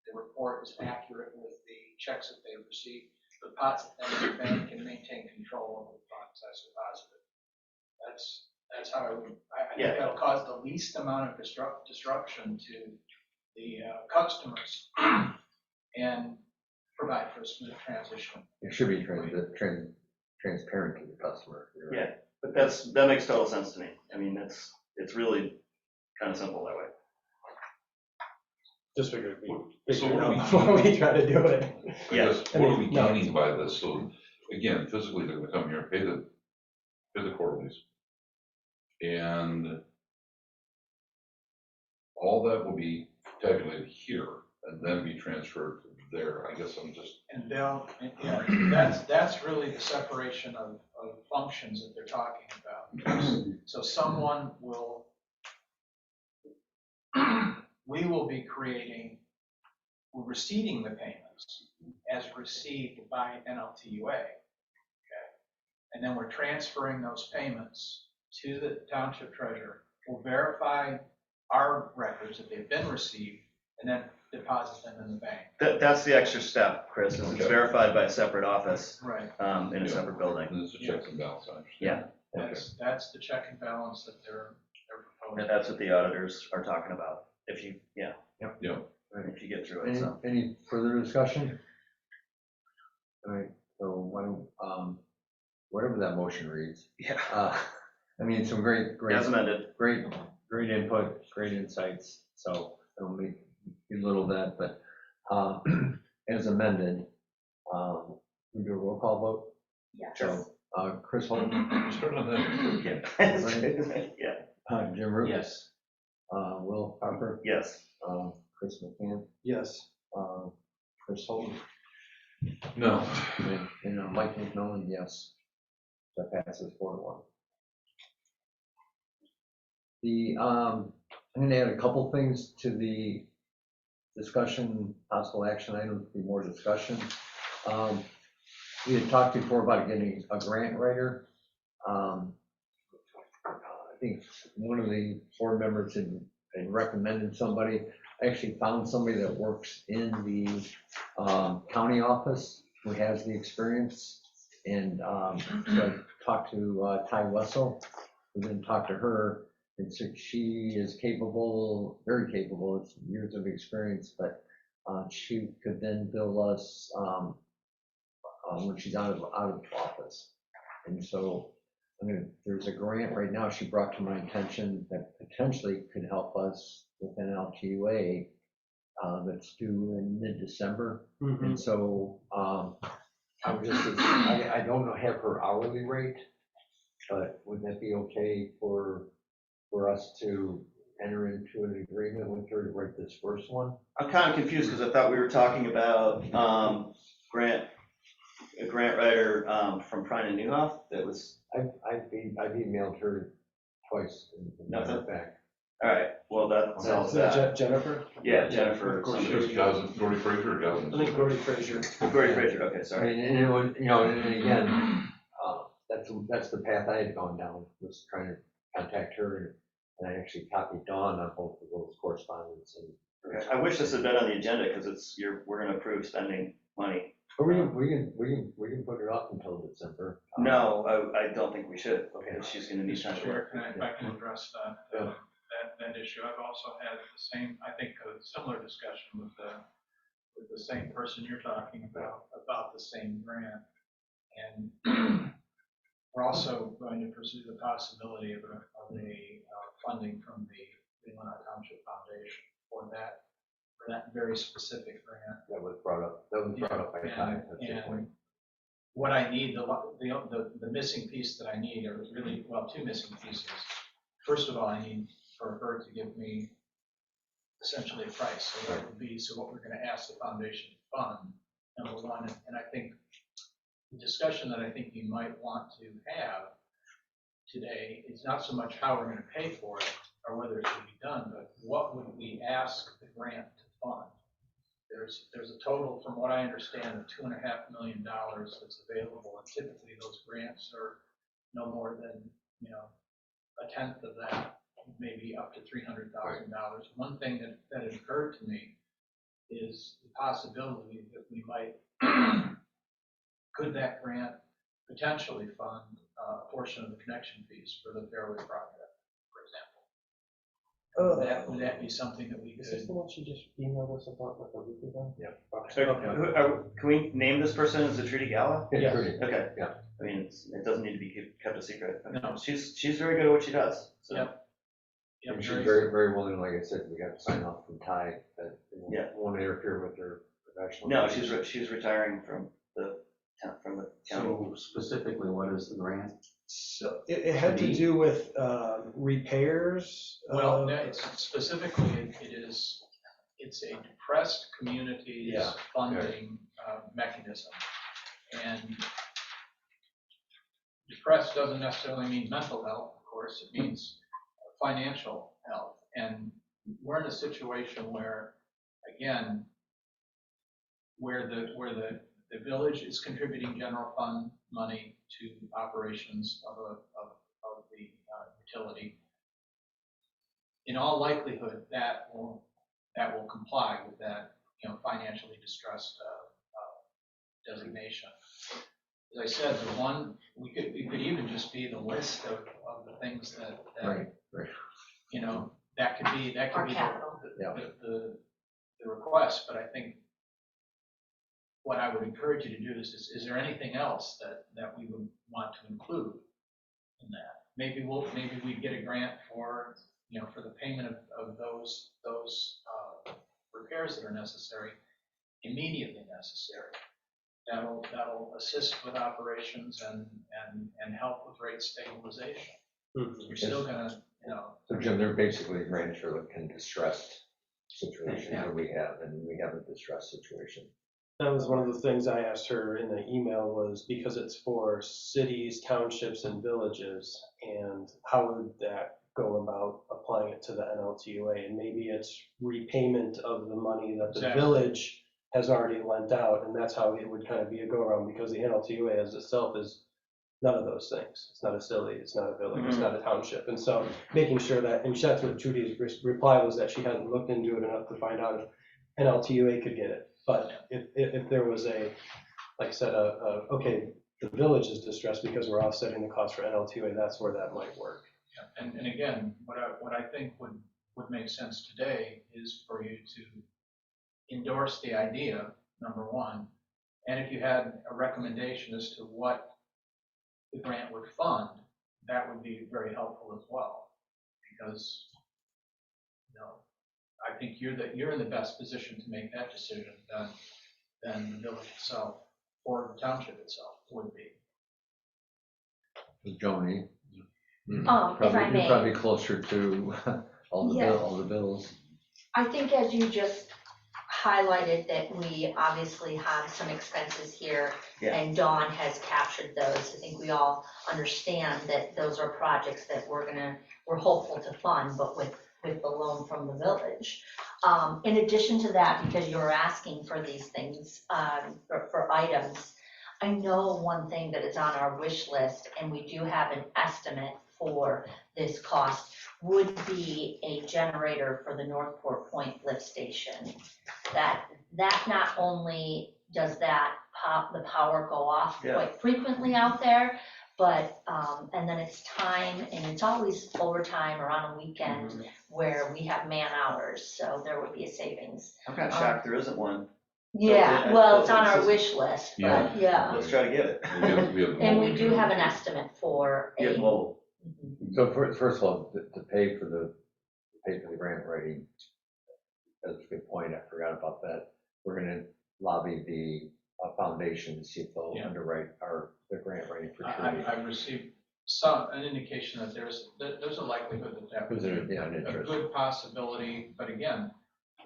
the report is accurate with the checks that they've received. The pots that they bank can maintain control over the funds as deposited. That's how I think that'll cause the least amount of disruption to the customers and provide for a smooth transition. It should be transparent to the customer. Right. Yeah, but that makes total sense to me. I mean, it's really kind of simple that way. Just figured So what are we before we try to do it. I guess, what are we gaining by this? So again, physically, they're gonna come here, pay the quarterlies. And all that will be tabulated here and then be transferred to there, I guess I'm just, And they'll, yeah, that's really the separation of functions that they're talking about. So someone will, we will be we're receiving the payments as received by NLTUA, okay? And then we're transferring those payments to the township treasurer. We'll verify our records that they've been received, and then deposit them in the bank. That's the extra step, Chris, is it's Okay. verified by a separate office Right. in a separate building. and it's a checks and balance, I understand. Yeah. Okay. That's the check and balance that they're And proposing. that's what the auditors are talking about, if you, Yeah. if you get through it, so. Any further discussion? All right, so why don't, whatever that motion reads. Yeah. I mean, some great As amended. input, great insights, so I don't make belittle that, but as amended, we do a roll call vote. Yes. So, Chris Holden, Start on that. Yeah. Jim Root. Yes. Will Harper, Yes. Chris McCann, Yes. Chris Holden, No. and Mike McMillan, yes. That passes 4-1. I'm gonna add a couple things to the discussion, possible action items, be more discussion. We had talked before about getting a grant writer. I think one of the board members had recommended somebody. I actually found somebody that works in the county office who has the experience. And so I talked to Ty Wessel, who then talked to her, and so she is capable, very capable, it's years of experience, but she could then bill us when she's out of office. And so there's a grant right now she brought to my attention that potentially could help us with NLTUA that's due in mid-December. And so I don't know, have her hourly rate, but would that be okay for us to enter into an agreement with her to write this first one? I'm kind of confused because I thought we were talking about a grant writer from Prine and Newhoff that was. I've emailed her twice. Nothing? Back. All right, well, that solves that. Jennifer? Yeah, Jennifer. Of course, somebody. Just Cousins, Gordy Fraser, or Cousins? I think Gordy Frazier. Gordy Fraser, okay, I sorry. mean, and it would, and again, that's the path I had gone down, was trying to contact her, and I actually copied Dawn on both of those correspondence. Okay. I wish this had been on the agenda because we're gonna approve spending money. But we can put it off until December. No, I don't think we should, Okay. because she's gonna need time Mr. to Chair, work. if I can address Yeah. that issue, I've also had the same, I think, a similar discussion with the same person you're talking about the same grant. And we're also going to pursue the possibility of a funding from the Leelanau Township Foundation for that very specific grant. That was brought up by Ty at this point. What I need, the missing piece that I need, or really, well, two missing pieces. First of all, I need for her to give me essentially a price, so that would be, so what we're gonna ask the foundation to fund, number one, and I think the discussion that I think you might want to have today is not so much how we're gonna pay for it, or whether it should be done, but what would we ask the grant to fund? There's a total, from what I understand, of $2.5 million that's available, and typically those grants are no more than, a tenth of that, maybe up to $300,000. One thing that occurred to me is the possibility that we might, could that grant potentially fund a portion of the connection fees for the Fairway project, for example? Would that be something that we Is this could? the one she just emailed us about like a week ago? Yeah. Can we name this person as a Trudy Gala? Yeah. Okay. Yeah. I mean, it doesn't need to be kept a secret. No. She's very good at what she does, so. Yep. Yep, And she's very- very, very willing, like I said, we got to sign off from Ty that Yeah. won't interfere with her professional. No, she's retiring from the county. So specifically, what is the grant? So it had to do with repairs. Well, no, it's specifically, it it's a depressed communities Yeah. funding mechanism. And depressed doesn't necessarily mean mental health, of course, it means financial health. And we're in a situation where, again, where the village is contributing general fund money to operations of the utility. In all likelihood, that will comply with that, financially distressed designation. As I said, the one, it could even just be the list of the things that, Right. that could be Or capital. the request, but I think what I would encourage you to do is there anything else that we would want to include in that? Maybe we get a grant for, for the payment of those repairs that are necessary, immediately necessary. That'll assist with operations and help with rate stabilization. You're still gonna, So Jim, they're basically granted for like a distressed situation that we have, and we have a distressed situation. That was one of the things I asked her in the email, was because it's for cities, townships, and villages, and how would that go about applying it to the NLTUA? And maybe it's repayment of the money that the Exactly. village has already lent out, and that's how it would kind of be a go-around, because the NLTUA as itself is none of those things. It's not a city, it's not a village, it's not a township. And so making sure that, and that's what Judy's reply was, that she hadn't looked into it enough to find out if NLTUA could get it. But if there was like I said, okay, the village is distressed because we're offsetting the cost for NLTUA, that's where that might work. Yeah. And again, what I think would make sense today is for you to endorse the idea, number one, and if you had a recommendation as to what the grant would fund, that would be very helpful as well, because I think you're in the best position to make that decision than the village itself or the township itself would be. Joni, If I may. you're probably closer to all Yeah. the bills. I think as you just highlighted that we obviously have some expenses here, Yeah. and Dawn has captured those. I think we all understand that those are projects that we're hopeful to fund, but with the loan from the village. In addition to that, because you were asking for these things, for items, I know one thing that is on our wish list, and we do have an estimate for this cost, would be a generator for the Northport Point lift station. That not only does the power go off quite frequently out there, but, and then it's time, and it's always overtime or on a weekend where we have man hours, so there would be a savings. I'm kind of shocked there isn't one. Yeah, well, it's on our wish list, but yeah. Let's try to get it. And we do have an estimate for Yeah, a. well, So first of all, to pay for the grant writing, that's a good point, I forgot about that. We're gonna lobby the foundation to see if they'll underwrite the grant writing for Trudy. I've received an indication that there's a likelihood that Was would there an be a interest? good possibility, but again,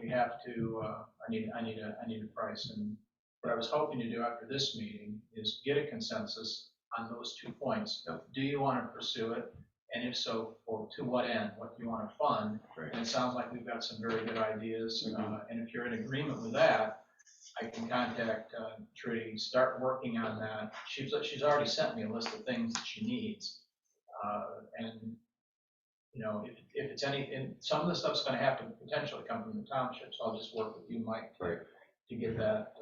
we have to, I need a price, and what I was hoping to do after this meeting is get a consensus on those 2 points. Do you want to pursue it? And if so, to what end? What do you want to fund? Right. And it sounds like we've got some very good ideas, and if you're in agreement with that, I can contact Trudy, start working on that. She's already sent me a list of things that she needs. And, if it's and some of the stuff's going to have to potentially come from the township, so I'll just work with you, Mike, to get that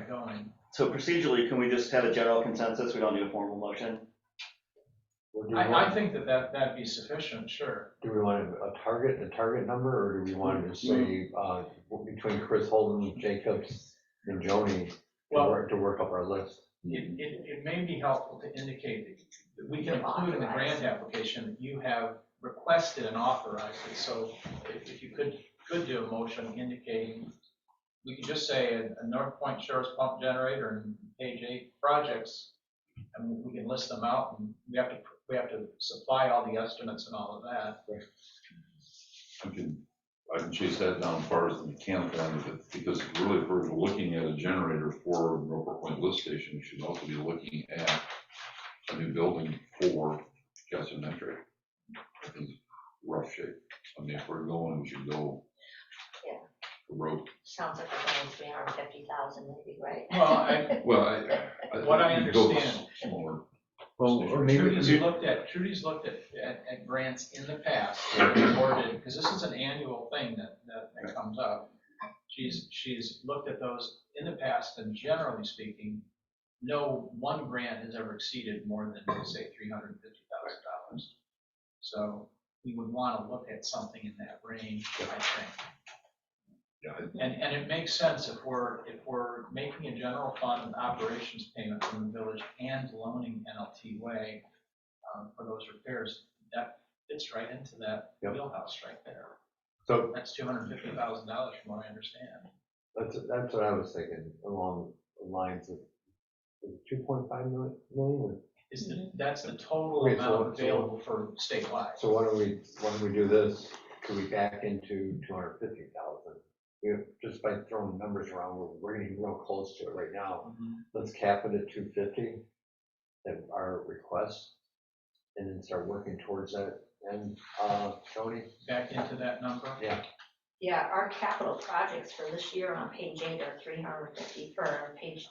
going. so procedurally, can we just have a general consensus? We don't need a formal motion? I think that'd be sufficient, sure. Do we want a target number, or do we want to say between Chris Holden, Jacobs, and Joni to work up our list? It may be helpful to indicate that we can include in the grant application that you have requested and authorized it. So if you could do a motion indicating, we could just say a North Point Shores pump generator and page 8 projects, and we can list them out, and we have to supply all the estimates and all of that. I can chase that down as far as the mechanical end of it, because really, if we're looking at a generator for Northport Point Lift Station, we should also be looking at a new building for calcium nitrate. I think it's rough shape. I mean, if we're going, we should go Yeah. the road. Sounds like we're going 350,000 maybe, right? Well, What I we could go understand- smaller. Well, or maybe, Trudy's looked at grants in the past, that were awarded, because this is an annual thing that comes up. She's looked at those in the past, and generally speaking, no one grant has ever exceeded more than, say, $350,000. So we would want to look at something in that range, I think. Yeah, And it makes sense if we're making a general fund operations payment from the village and loaning NLTUA for those repairs, that fits right into that Yep. wheelhouse right there. So That's $250,000 from what I understand. that's what I was thinking, along the lines of 2.5 million. That's the total Okay, so- amount available for statewide. So why don't we do this? Could we back into 250,000? Just by throwing numbers around, we're getting real close to it right now. Let's cap it at 250, at our request, and then start working towards that. And Tony? Back into that number. Yeah. Yeah, our capital projects for this year on page 8 are 350 for page,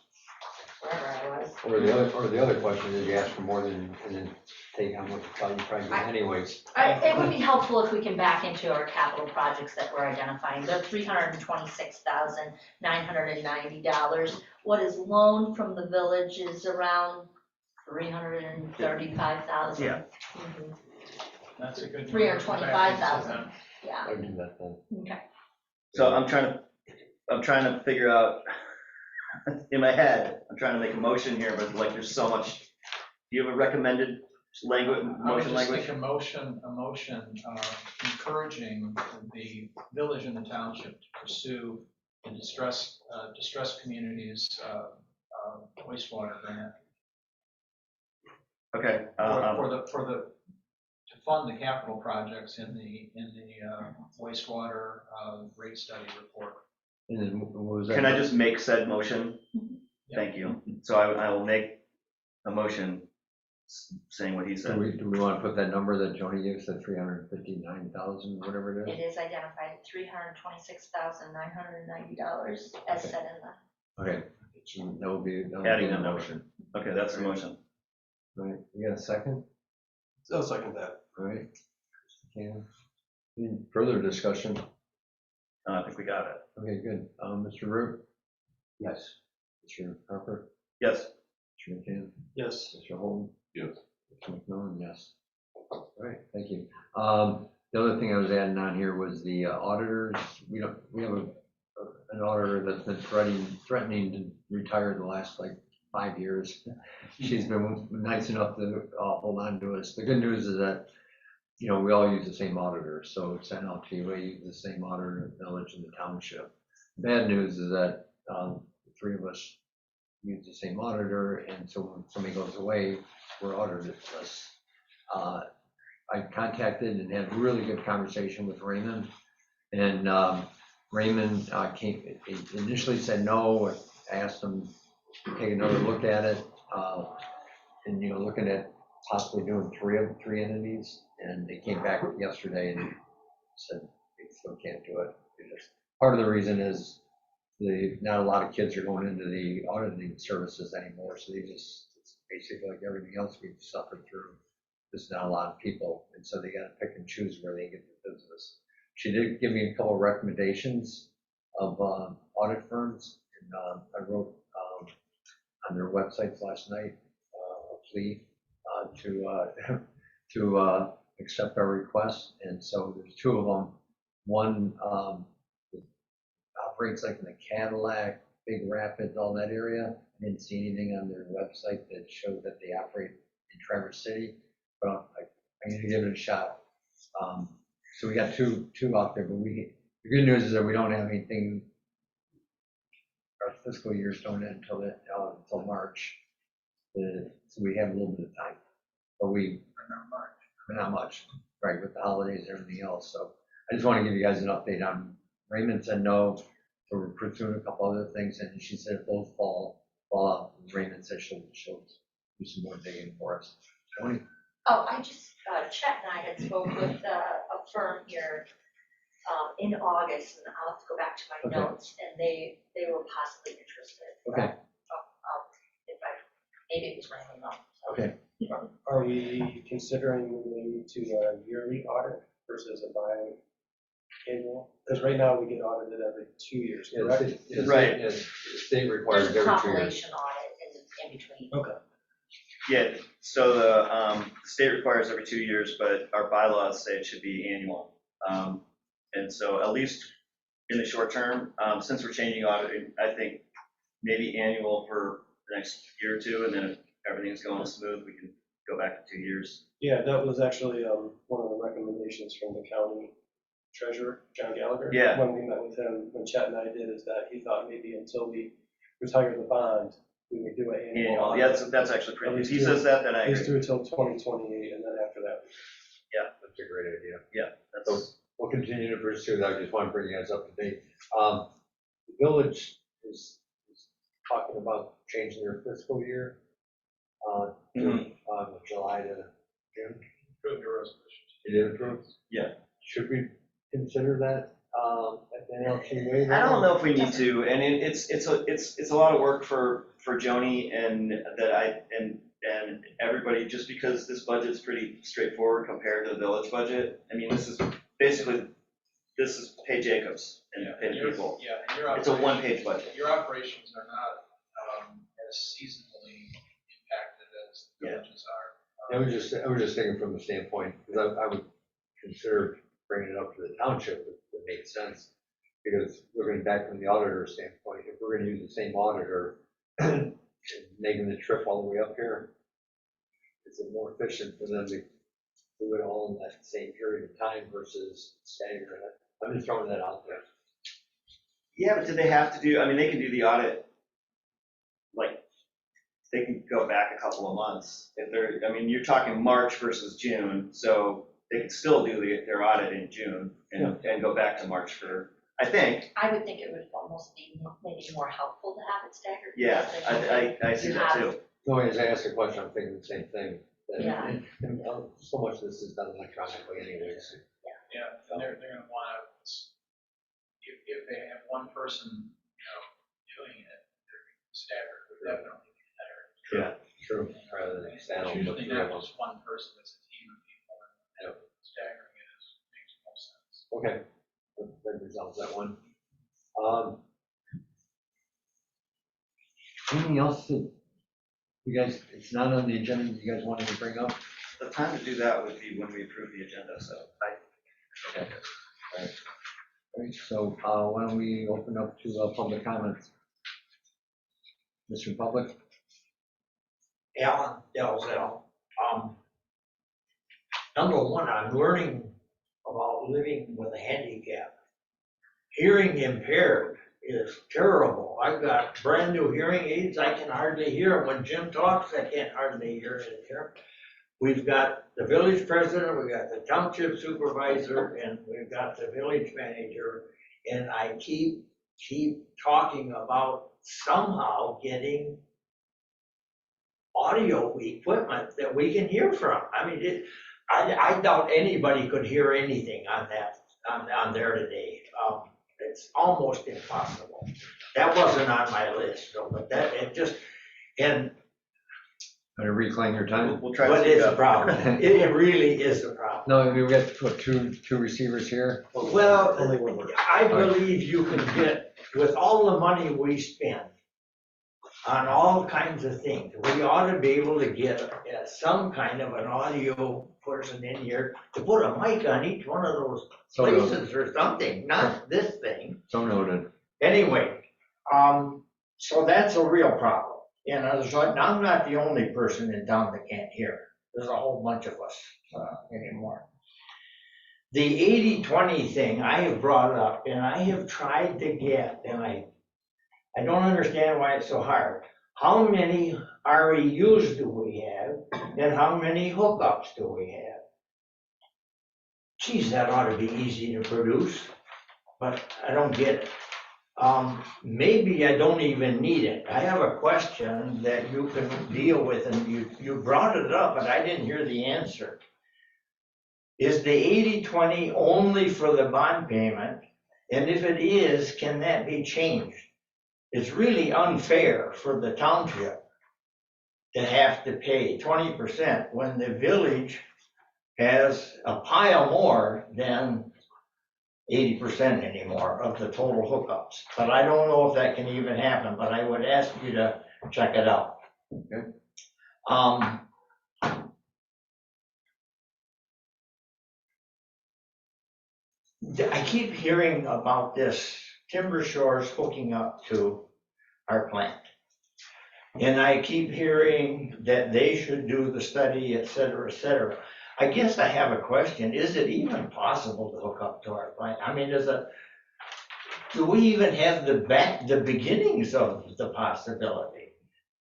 wherever I was. Or the other question is, you ask for more than, and then take how much you probably get anyways. It would be helpful if we can back into our capital projects that we're identifying. They're $326,990. What is loaned from the village is around $335,000. Yeah. Mhm. That's a good. 325,000. Yeah, I would do that then. okay. So I'm trying to figure out, in my head, I'm trying to make a motion here, but like there's so much. Do you have a recommended motion I would just language? think a motion encouraging the village and the township to pursue the distressed communities wastewater grant Okay. to fund the capital projects in the wastewater rate study report. and then what was that? Can I just make said motion? Yeah. Thank you. So I will make a motion saying what he Do said. we want to put that number that Joni gives, that 359,000, whatever it It is? is identified at $326,990 as said in the. Okay, so that would be Adding the that number. motion. Okay, that's the motion. All right, you got a second? I'll second that. All right. Can, any further discussion? I think we got it. Okay, good. Mr. Root? Yes. Mr. Harper? Yes. Mr. McCann? Yes. Mr. Holden? Yes. Mr. McMillan, yes. All right, thank you. The other thing I was adding on here was the auditors. We have an auditor that's been threatening to retire the last like 5 years. She's been nice enough to hold on to us. The good news is that, we all use the same auditor, so it's NLTUA uses the same auditor in the village and the township. Bad news is that the three of us use the same auditor, and so when somebody goes away, we're audited less. I contacted and had a really good conversation with Raymond, and Raymond initially said no. I asked him to take another look at it, and looking at possibly doing three entities, and they came back yesterday and said they still can't do it. Part of the reason is not a lot of kids are going into the auditing services anymore, so it's basically like everything else we've suffered through. There's not a lot of people, and so they got to pick and choose where they get the business. She did give me a couple of recommendations of audit firms, and I wrote on their websites last night a plea to accept our request, and so there's two of them. One operates like in the Cadillac, Big Rapids, all that area. I didn't see anything on their website that showed that they operate in Traverse City, but I'm going to give it a shot. So we got two out there, but the good news is that we don't have anything. Our fiscal years don't end until March, so we have a little bit of time, but not much, right, with the holidays and everything else. So I just want to give you guys an update on, Raymond said no, so we're pursuing a couple other things, and she said if those fall out, Raymond said she'll do some more digging for us. Tony? Oh, I just, Chet and I had spoke with a firm here in August, and I'll have to go back to my Okay. notes, and they were possibly interested. Okay. If I, maybe it was Raymond, though. Okay. Are we considering moving to a yearly audit versus a biannual? Because right now we get audited every 2 years, Yeah, correct? Right. The state requires There's a every 2 years. compilation audit in between. Okay. Yeah, so the state requires every 2 years, but our bylaws say it should be annual. And so at least in the short term, since we're changing auditing, I think maybe annual for the next year or two, and then if everything's going smooth, we can go back to 2 years. Yeah, that was actually one of the recommendations from the county treasurer, John Gallagher. Yeah. When we met with him, when Chet and I did, is that he thought maybe until we retire the bond, we would do an annual Annual, audit. yeah, that's actually pretty, At if least he do- says that, then I At least agree. do it till 2028, and then after that. That's a great idea. Yeah, that's, We'll continue to pursue that. I just want to bring you guys up to date. The village is talking about changing their fiscal year, July to June. Approve your resolution. It is approved? Yeah. Should we consider that at the NLTUA? I don't know if we need to, and it's a lot of work for Joni and everybody, just because this budget's pretty straightforward compared to the village budget. I mean, this is pay Jacobs and pay people. Yeah, and your It's a operation- one-page budget. Your operations are not as seasonally impacted as the Yeah. villages are. I was just thinking from the standpoint, because I would consider bringing it up to the township if it makes sense. Because looking back from the auditor standpoint, if we're gonna use the same auditor, and making the trip all the way up here, is it more efficient for them to do it all in that same period of time versus staggering it? I'm just throwing that out there. Yeah, but do they have to do, I mean, they can do the audit, like, they can go back a couple of months. If they're, I mean, you're talking March versus June, so they can still do their audit in June and go back to March for, I think. I would think it would almost be maybe more helpful to have it staggered. Yeah, because I see that too. No, as I asked the question, I'm thinking the same thing. That- Yeah. and so much of this is done electronically anyways. Yeah, and they're gonna wanna, if they have one person, doing it, they're staggered, would definitely be better. True, rather than stand It's on usually three of not them. just one person, it's a team of people, and staggering it makes more sense. Okay, that resolves that one. Anything else that you guys, it's not on the agenda, you guys wanted to bring up? The time to do that would be when we approve the agenda, so. Okay. All right, so why don't we open up to public comments? Mr. Public? Alan Dalzell. Number one, I'm learning about living with a handicap. Hearing impaired is terrible. I've got brand new hearing aids. I can hardly hear. When Jim talks, I can't hardly hear it here. We've got the village president, we've got the township supervisor, and we've got the village manager. And I keep talking about somehow getting audio equipment that we can hear from. I mean, I doubt anybody could hear anything on that, on there today. It's almost impossible. That wasn't on my list, though, but it just, and, Better reclaim your time. We'll try to but speak it's a up. problem. It really is a problem. No, I mean, we got to put two receivers here. Well, Only one word. I believe you can get, with all the money we spend on all kinds of things, we ought to be able to get some kind of an audio person in here to put a mic on each one of those So noted. places or something, not this thing. So noted. Anyway, so that's a real problem. And I'm not the only person in town that can't hear. There's a whole bunch of us anymore. The 80-20 thing I have brought up, and I have tried to get, and I don't understand why it's so hard. How many REUs do we have, and how many hookups do we have? geez, that ought to be easy to produce, but I don't get it. Maybe I don't even need it. I have a question that you can deal with, and you brought it up, but I didn't hear the answer. Is the 80/20 only for the bond payment? And if it is, can that be changed? It's really unfair for the township to have to pay 20% when the village has a pile more than 80% anymore of the total hookups. But I don't know if that can even happen, but I would ask you to check it out. Okay. I keep hearing about this Timber Shores hooking up to our plant. And I keep hearing that they should do the study, et cetera, et cetera. I guess I have a question. Is it even possible to hook up to our plant? I mean, do we even have the beginnings of the possibility?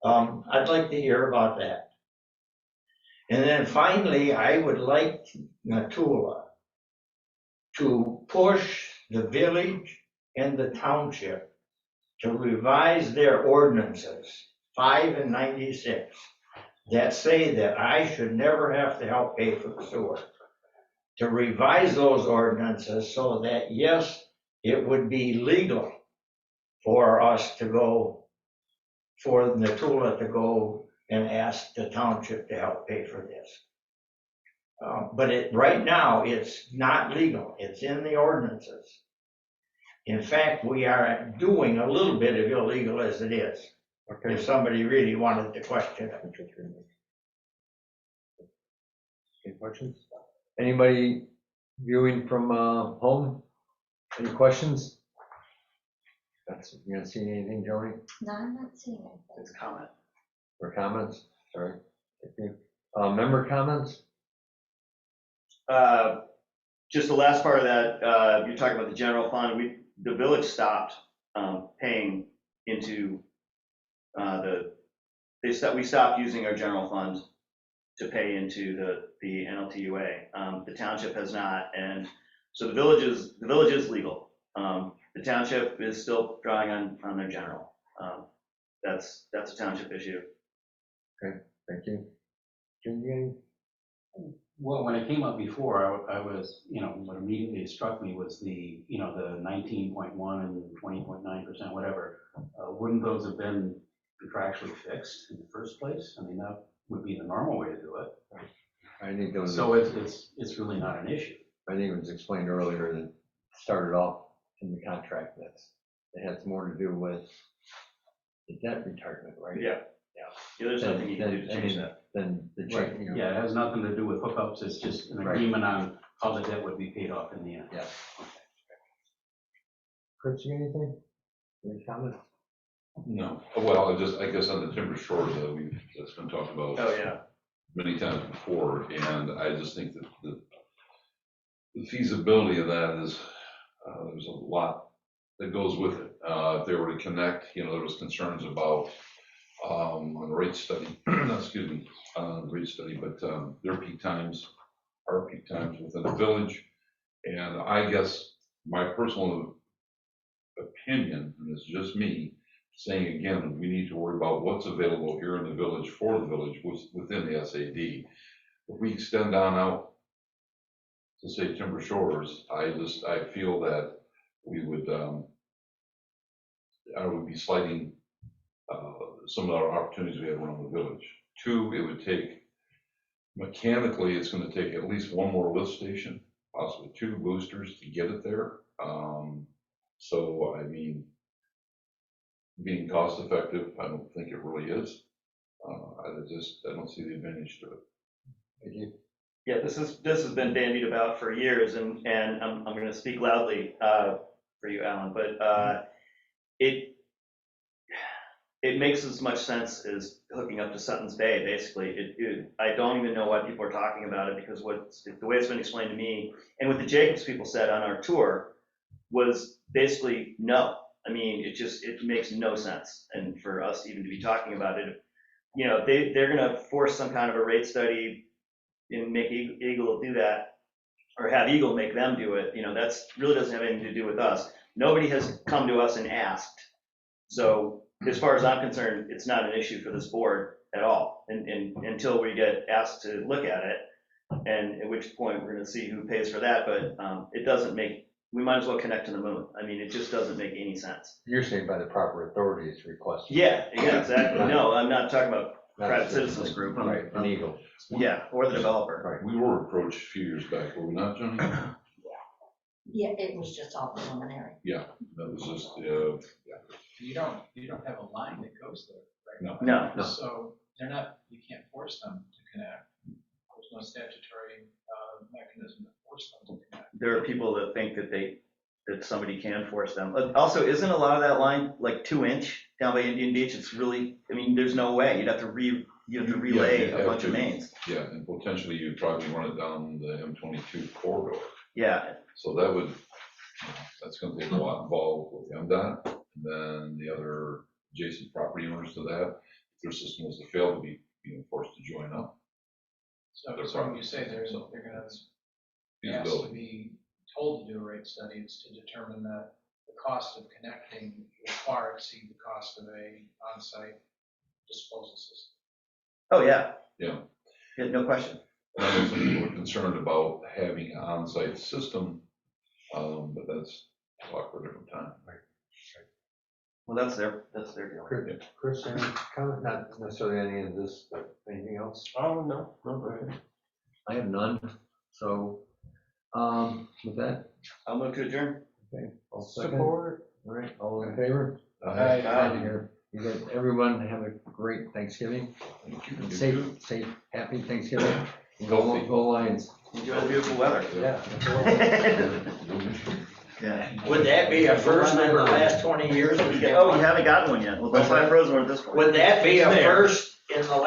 I'd like to hear about that. And then finally, I would like NLTUA to push the village and the township to revise their ordinances, 5 and 96, that say that I should never have to help pay for the sewer. To revise those ordinances so that, yes, it would be legal for us to go, for NLTUA to go and ask the township to help pay for this. But right now, it's not legal. It's in the ordinances. In fact, we are doing a little bit of illegal as it is, Okay. if somebody really wanted to question it. Any questions? Anybody viewing from home? Any questions? You not seeing anything, Joni, No, I'm not seeing anything. It's a comment. or comments? Sorry. Thank you. Member comments? Just the last part of that, you're talking about the general fund. The village stopped paying into we stopped using our general fund to pay into the NLTUA. The township has not, and so the village is legal. The township is still drawing on their general. That's a township issue. Thank you. Jim, you Well, when it came up before, I was, what immediately struck me was the 19.1 and 20.9%, whatever. Wouldn't those have been contractually fixed in the first place? I mean, that would be the normal way to do it. I think those. So it's really not an issue. I think it was explained earlier that it started off in the contract that had more to do with the debt retirement, right? Yeah, there's nothing you can do to change that. Then the Right. change, Yeah, it has nothing to do with hookups. It's just an Right. agreement on how the debt would be paid off in the end. Yeah. Chris, you got anything? Any comments? No, well, I guess on the timber shores, that's been talked about Oh, yeah. many times before, and I just think that the feasibility of that is, there's a lot that goes with it. If they were to connect, there was concerns about, on the rate study, excuse me, rate study, but their peak times, our peak times within the village, and I guess my personal opinion, and it's just me, saying again, we need to worry about what's available here in the village for the village within the SAD. If we extend on out to say Timber Shores, I feel that we would be slighting some of our opportunities we have around the village. Two, it would take, mechanically, it's going to take at least one more lift station, possibly 2 boosters to get it there. So, I mean, being cost effective, I don't think it really is. I don't see the advantage to it. Thank you. Yeah, this has been bandied about for years, and I'm going to speak loudly for you, Alan, but it makes as much sense as hooking up to Sutton's Bay, basically. I don't even know why people are talking about it, because the way it's been explained to me, and what the Jacobs people said on our tour, was basically no. I mean, it makes no sense. And for us even to be talking about it, they're going to force some kind of a rate study and make Eagle do that. or have Eagle make them do it, that's, really doesn't have anything to do with us. Nobody has come to us and asked. So as far as I'm concerned, it's not an issue for this board at all, and until we get asked to look at it, and at which point we're gonna see who pays for that, but it doesn't make, we might as well connect to the moon. I mean, it just doesn't make any sense. You're saying by the proper authorities requested. Yeah, exactly. No, I'm not talking about Not private just citizens like- group. Right, an Eagle. Yeah, or the developer. Right. We were approached a few years back, were we not, Johnny? Yeah, it was just all preliminary. That was just, You don't have a line that goes there right No. now. So you can't force them to connect. There's no statutory mechanism to force them to connect. There are people that think that somebody can force them. Also, isn't a lot of that line like 2-inch down by Indian Beach? It's really, I mean, there's no way. You'd have to relay you'd a have bunch of to. mains. yeah, and potentially you'd probably run it down the M22 corridor. Yeah, So that would, that's gonna take a lot involved with MDOT, and then the other adjacent property owners to that. If their system was to fail, to be, forced to join up. So when you say they're gonna ask to Feasibility. be told to do a rate study, it's to determine that the cost of connecting will far exceed the cost of a on-site disposal system. oh, yeah. Yeah. Yeah, no question. And I know some people are concerned about having an on-site system, but that's talk for a different time. Well, that's their deal. Chris, any comment? Not necessarily any of this, but anything else? Oh, no, okay. I have none, so, with that, I'll move to adjourn. okay, I'll second. Support. All right, all in favor? Aye. Glad to hear. You guys, everyone have a great Thanksgiving, and safe, happy Thanksgiving. Go Lions. Enjoy the beautiful weather. Yeah. Yeah. Would that be a first in the last 20 years? Oh, you haven't gotten one yet? Well, don't buy a frozen one at this point. Would that be a first in the last